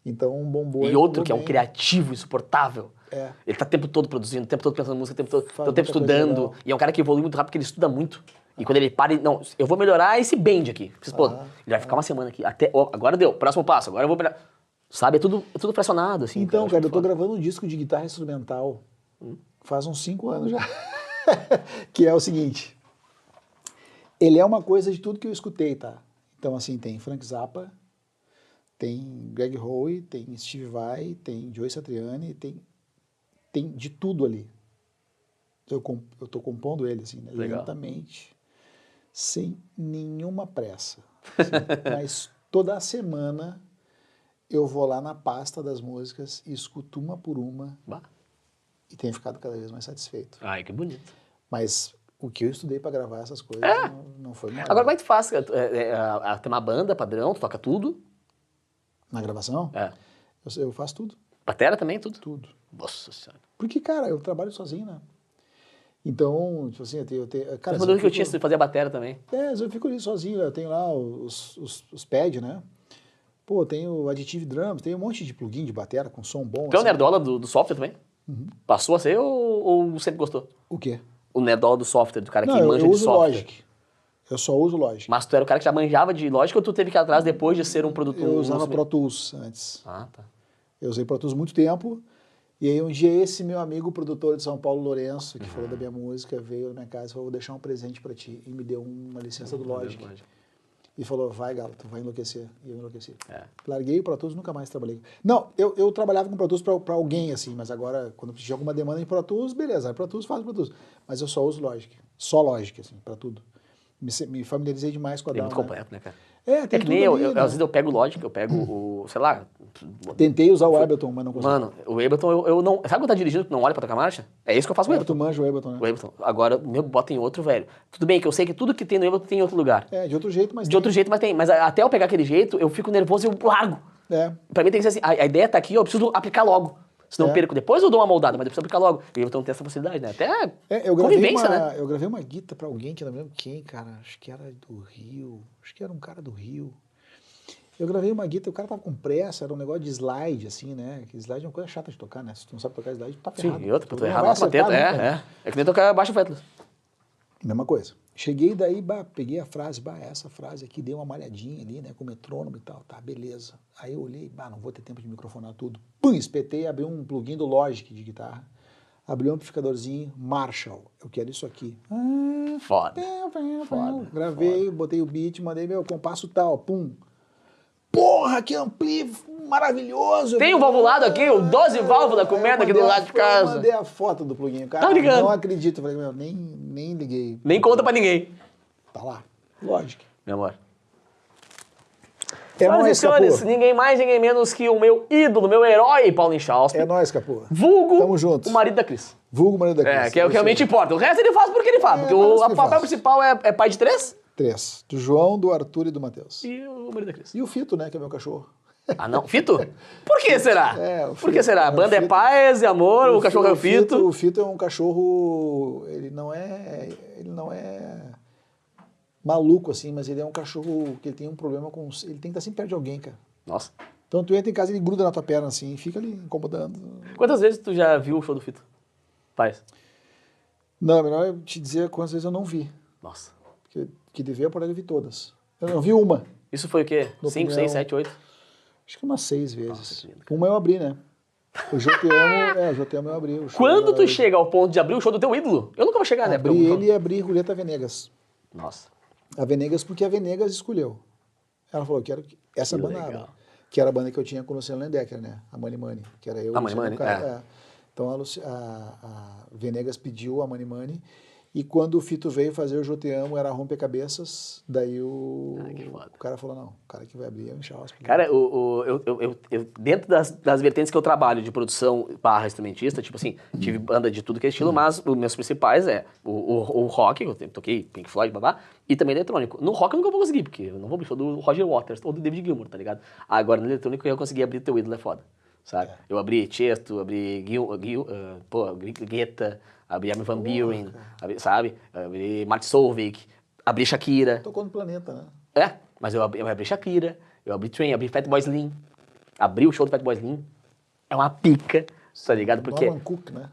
Então bombou. E outro bombou que é um bem. criativo insuportável. É. Ele tá o tempo todo produzindo, o tempo todo pensando em música, o tempo todo, Faz o tempo muita coisa estudando. legal. E é um cara que evolui muito rápido porque ele estuda muito. E quando ele para, não, eu vou melhorar esse bend aqui. Pô, ele vai ficar uma semana aqui. Até, ó, agora deu, próximo passo, agora eu vou melhorar. Sabe, é tudo fracionado, assim. Então, acho cara, eu muito tô foda. gravando um disco de guitarra instrumental faz uns 5 anos já. Que é o seguinte. Ele é uma coisa de tudo que eu escutei, tá? Então, assim, tem Frank Zappa, tem Greg Howe, tem Steve Vai, tem Joe Satriani, tem de tudo ali. Eu tô compondo ele, assim, né? Legal. Lentamente, sem nenhuma pressa. assim. Mas toda semana eu vou lá na pasta das músicas e escuto uma por uma Bah. e tenho ficado cada vez mais satisfeito. Ai, que bonito. Mas o que eu estudei pra gravar essas coisas não foi mole. Agora, como é que tu faz? Tem uma banda padrão, tu toca tudo? Na gravação, É. eu faço tudo. Batera também, tudo? Tudo. Nossa senhora. Porque, cara, eu trabalho sozinho, né? Então, tipo assim, cara, Você mandou que eu tinha, você fazia batera também. eu fico ali sozinho, eu tenho lá os pads, né? Pô, tenho Additive Drums, tem um monte de plugin de batera com som bom. Tu é o assim. nerdola do software também? Passou a ser ou sempre gostou? O quê? O nerdola do software, do cara que Não, manja eu de uso software. Logic. Eu só uso Logic. Mas tu era o cara que já manjava de Logic ou tu teve que ir atrás depois de ser um produtor? Eu usava Pro Tools antes. Ah, tá. Eu usei Pro Tools muito tempo. E aí um dia esse meu amigo produtor de São Paulo, Lourenço, que falou da minha música, veio na minha casa e falou, vou deixar um presente pra ti. E me deu uma licença do Logic. E falou, vai, Galo, tu vai enlouquecer. E eu enlouqueci. É. Larguei o Pro Tools, nunca mais trabalhei. Não, eu trabalhava com Pro Tools pra alguém, assim, mas agora, quando tinha alguma demanda em Pro Tools, beleza, Pro Tools, faz Pro Tools. Mas eu só uso Logic. Só Logic, assim, pra tudo. Me familiarizei demais com a Tem muito DAW, né? completo, né, cara? É, É tem que tudo nem ali, às né? vezes eu pego o Logic, eu pego o, sei lá... Tentei usar o Ableton, mas não consegui. Mano, o Ableton, eu não... Sabe quando tá dirigindo que não olha pra tocar marcha? É isso que eu faço com o Tu Ableton. manja o Ableton, né? O Ableton. Agora, meu, bota em outro, velho. Tudo bem que eu sei que tudo que tem no Ableton tem em outro lugar. É, de outro jeito, mas De outro jeito, mas tem. Mas até eu pegar aquele jeito, eu fico nervoso e eu largo. É. Pra mim tem que ser assim, a ideia tá aqui, eu preciso aplicar logo. Senão eu É. perco. Depois eu dou uma moldada, mas eu preciso aplicar logo. E o Ableton tem essa facilidade, né? Até Eu gravei convivência, né? eu gravei uma guita pra alguém que eu não lembro quem, cara. Acho que era do Rio. Acho que era um cara do Rio. Eu gravei uma guita, o cara tava com pressa, era um negócio de slide, assim, né? Que slide é uma coisa chata de tocar, né? Se tu não sabe tocar slide, tu tá Sim, ferrado. e outra, pra tu não errar vai na bateta. acertar nunca, né? É que nem tocar baixo fretless. Mesma coisa. Cheguei daí, peguei a frase, essa frase aqui, dei uma malhadinha ali, né, com o metrônomo e tal, tá, beleza. Aí eu olhei, não vou ter tempo de microfonar tudo. Pum, espetei, abri um plugin do Logic de guitarra, abri um amplificadorzinho, Marshall, eu quero isso aqui. Foda. Foda. Gravei, botei o beat, mandei meu compasso tal, pum. Porra, que ampli maravilhoso. Tem um valvulado aqui, o 12 válvula comendo aqui do lado de casa. Eu mandei a foto do plugin, cara. Tá ligado? Não acredito. Eu falei, meu, nem liguei. Nem conta pra ninguém. Tá lá. Lógico. Meu amor. É Senhoras e nóis, senhores, Capô. ninguém mais, ninguém menos que o meu ídolo, meu herói, Paulo Inchauspe. É nóis, Capô. Vulgo, Tamo junto. o marido da Cris. Vulgo marido da Cris. Que é o que realmente importa. O resto ele faz porque ele faz. Porque o faz porque papel faz. principal é pai de 3 3. Do João, do Arthur e do Matheus. e o marido da Cris. E o Fito, né, que é meu cachorro. Ah, não? Fito? Por que será? O Por que Fito. será? A O banda é Fito. paz e amor, o cachorro é o Fito. O Fito é um cachorro, ele não é maluco assim, mas ele é um cachorro que ele tem um problema com, ele tem que estar sempre perto de alguém, cara. Nossa. Então tu entra em casa e ele gruda na tua perna assim, e fica ali incomodando. Quantas vezes tu já viu o show do Fito? Faz. Não, é melhor eu te dizer quantas vezes eu não vi, Nossa. porque que devia por aí eu vi todas. Eu não vi uma, Isso foi o quê? No 5, opinião- 6, 7, 8? acho que umas 6 vezes. Nossa, que lindo, Uma eu abri, né? O Jô Te Amo, o Jô Te Amo eu abri. O show Quando eu tu chega ao ponto de abrir o show do teu ídolo, eu nunca vou chegar, né? abri Porque eu- ele e abri Julieta Venegas. Nossa. A Venegas porque a Venegas escolheu. Ela falou, quero que essa Que banda legal. abra. Que era a banda que eu tinha com o Luciano Lendecker, né? A Money Money, que era eu. A o Money Luciano Money, Ca- Então a Venegas pediu a Money Money e quando o Fito veio fazer o Jô Te Amo era Romper-Cabeças, daí que foda. o cara falou, não, o cara que vai abrir é o Inchauspe. Cara, dentro das vertentes que eu trabalho de produção barra instrumentista, tipo assim, tive banda de tudo que é estilo, mas os meus principais é o rock, eu toquei Pink Floyd, babá, e também eletrônico. No rock eu nunca vou conseguir, porque eu não vou abrir show do Roger Waters ou do David Gilmour, tá ligado? Agora no eletrônico eu consegui abrir teu ídolo, é foda, sabe? Eu abri Tiesto, abri Guetta, abri Armin Van Buuren, sabe? Abri Martin Solveig, abri Shakira. Tocou no Planeta, né? Mas eu abri Shakira, eu abri Train, abri Fatboy Slim, abri o show do Fatboy Slim. É uma pica, tá ligado? Porque Norman Cook, né?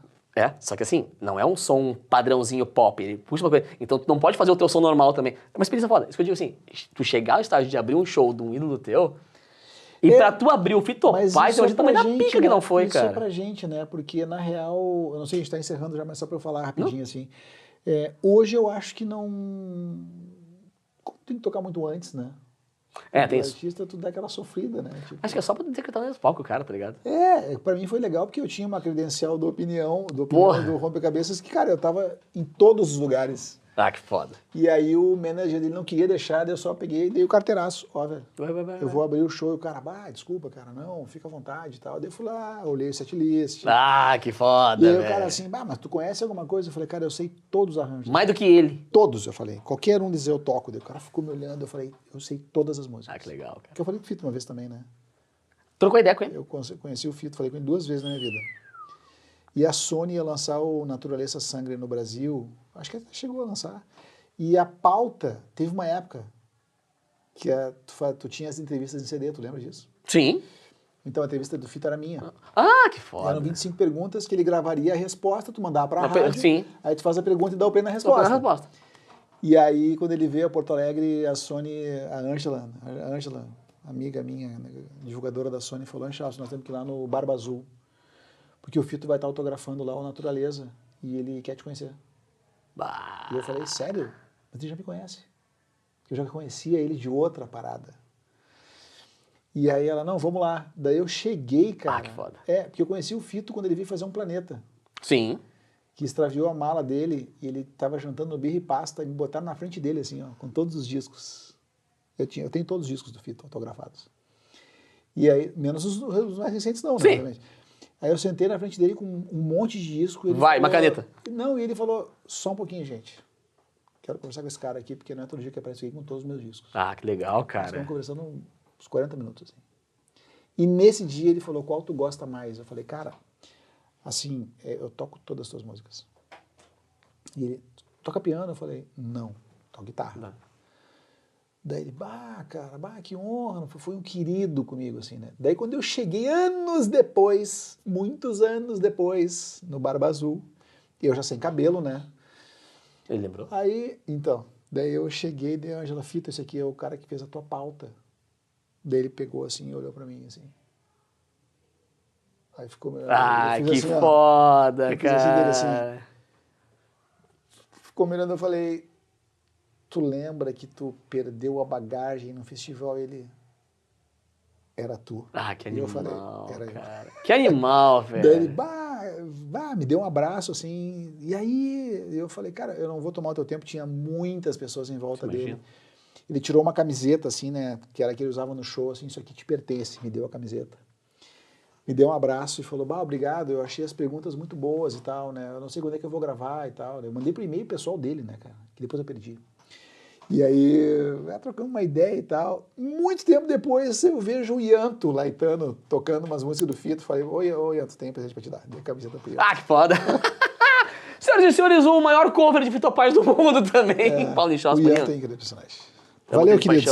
só que assim, não é um som padrãozinho pop, ele puxa uma coisa. Então tu não pode fazer o teu som normal também. É uma experiência foda. Isso que eu digo assim, tu chegar ao estágio de abrir um show de um ídolo teu, e pra tu abrir o Fito Mas Pai, isso tem um tamanho da gente, pica que né? não foi, isso cara. é pra gente, né? Porque, na real, eu não sei, a gente tá encerrando já, mas só pra eu falar rapidinho, assim. Hoje eu acho que não... Tem que tocar muito antes, né? Tem O isso. artista, tu dá aquela sofrida, né? Tipo, Acho que é só pra dizer que tá no mesmo palco, cara, tá ligado? pra mim foi legal porque eu tinha uma credencial do Opinião Porra. do Rompe-Cabeças, que, cara, eu tava em todos os lugares. Ah, que foda. E aí o manager dele não queria deixar, daí eu só peguei e dei o carteiraço. Ó, velho, Vai. eu vou abrir o show e o cara, desculpa, cara, não, fica à vontade e tal. Daí eu fui lá, olhei o setlist. Ah, que foda, E aí o velho. cara assim, mas tu conhece alguma coisa? Eu falei, cara, eu sei todos os arranjos. Mais do que ele. Todos, eu falei. Qualquer um dizer eu toco. Daí o cara ficou me olhando, eu falei, eu sei todas as músicas. Ah, que legal, cara. Que eu falei com o Fito uma vez também, né? Trocou ideia com ele? Eu conheci o Fito, falei com ele 2 vezes na minha vida. E a Sony ia lançar o Natureza Sangre no Brasil, acho que até chegou a lançar. E a pauta, teve uma época que tu tinha as entrevistas em CD, tu lembra disso? Sim. Então a entrevista do Fito era minha. Ah, que foda. Eram 25 perguntas que ele gravaria a resposta, tu mandava pra Ah, rádio, sim. aí tu faz a pergunta e dá o play na Só pra resposta. resposta. E aí, quando ele veio a Porto Alegre, a Sony, a Ângela, amiga minha, divulgadora da Sony, falou, Inchauspe, nós temos que ir lá no Barba Azul, porque o Fito vai estar autografando lá o Natureza e ele quer te conhecer. Bah. E eu falei, sério? Mas ele já me conhece. Eu já conhecia ele de outra parada. E aí ela, não, vamos lá. Daí eu cheguei, cara. Ah, que foda. Porque eu conheci o Fito quando ele veio fazer um Planeta, Sim. que extraviou a mala dele e ele tava jantando no Birra e Pasta e me botaram na frente dele, assim, ó, com todos os discos. Eu tenho todos os discos do Fito autografados. E aí, menos os mais recentes não, né? Sim. Obviamente. Aí eu sentei na frente dele com um monte de disco. Ele Vai, falou, uma caneta. Não, e ele falou, só um pouquinho, gente. Quero conversar com esse cara aqui, porque não é todo dia que aparece aqui com todos os meus discos. Ah, que legal, Nós cara. ficamos conversando uns 40 minutos, assim. E nesse dia ele falou, qual tu gosta mais? Eu falei, cara, assim, eu toco todas as tuas músicas. E ele, toca piano? Eu falei, não, toco guitarra. Não. Daí ele, cara, que honra, foi um querido comigo, assim, né? Daí quando eu cheguei anos depois, muitos anos depois, no Barba Azul, eu já sem cabelo, né? Ele lembrou? Aí, então, daí eu cheguei e dei, Ângela, fita, esse aqui é o cara que fez a tua pauta. Daí ele pegou assim e olhou pra mim, assim. Aí ficou... Ah, eu que fiz assim, ó. foda, Eu fiz assim dele, assim. cara. Ficou mirando, eu falei, tu lembra que tu perdeu a bagagem no festival? Ele, era tu. Ah, que E eu animal, falei, era eu. cara. Que animal, Daí ele, velho. me deu um abraço, assim, e aí eu falei, cara, eu não vou tomar o teu tempo, tinha muitas pessoas em volta dele. Imagina. Ele tirou uma camiseta, assim, né, que era a que ele usava no show, assim, isso aqui te pertence, me deu a camiseta. Me deu um abraço e falou, obrigado, eu achei as perguntas muito boas e tal, né, eu não sei quando é que eu vou gravar e tal. Eu mandei pro e-mail pessoal dele, né, cara, que depois eu perdi. E aí, trocando uma ideia e tal. Muito tempo depois, eu vejo o Ianto Laetano tocando umas músicas do Fito. Falei, oi, Ianto, tem um presente pra te dar. Dei a camiseta pro Ianto. Ah, que foda. Senhoras e senhores, o maior cover de Fito Paz do mundo também. Paulo Inchós, O Ianto é impressionante. Valeu, queridos.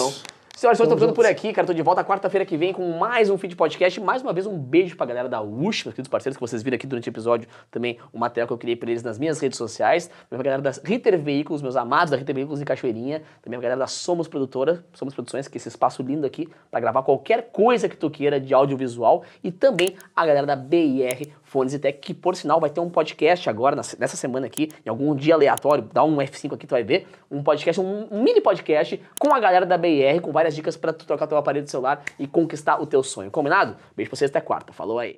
Senhoras e senhores, tô ficando junto. por aqui, cara. Tô de volta quarta-feira que vem com mais um Feed Podcast. Mais uma vez, um beijo pra galera da USP, meus queridos parceiros, que vocês viram aqui durante o episódio. Também o material que eu criei pra eles nas minhas redes sociais. Também pra galera da Ritter Veículos, meus amados da Ritter Veículos em Cachoeirinha. Também pra galera da Somos Produtora, Somos Produções, que é esse espaço lindo aqui pra gravar qualquer coisa que tu queira de audiovisual. E também a galera da BIR Fones e Tech, que por sinal vai ter um podcast agora, nessa semana aqui, em algum dia aleatório, dá um F5 aqui, tu vai ver, um podcast, um mini podcast com a galera da BIR, com várias dicas pra tu trocar teu aparelho de celular e conquistar o teu sonho. Combinado? Beijo pra vocês, até quarta. Falou aí.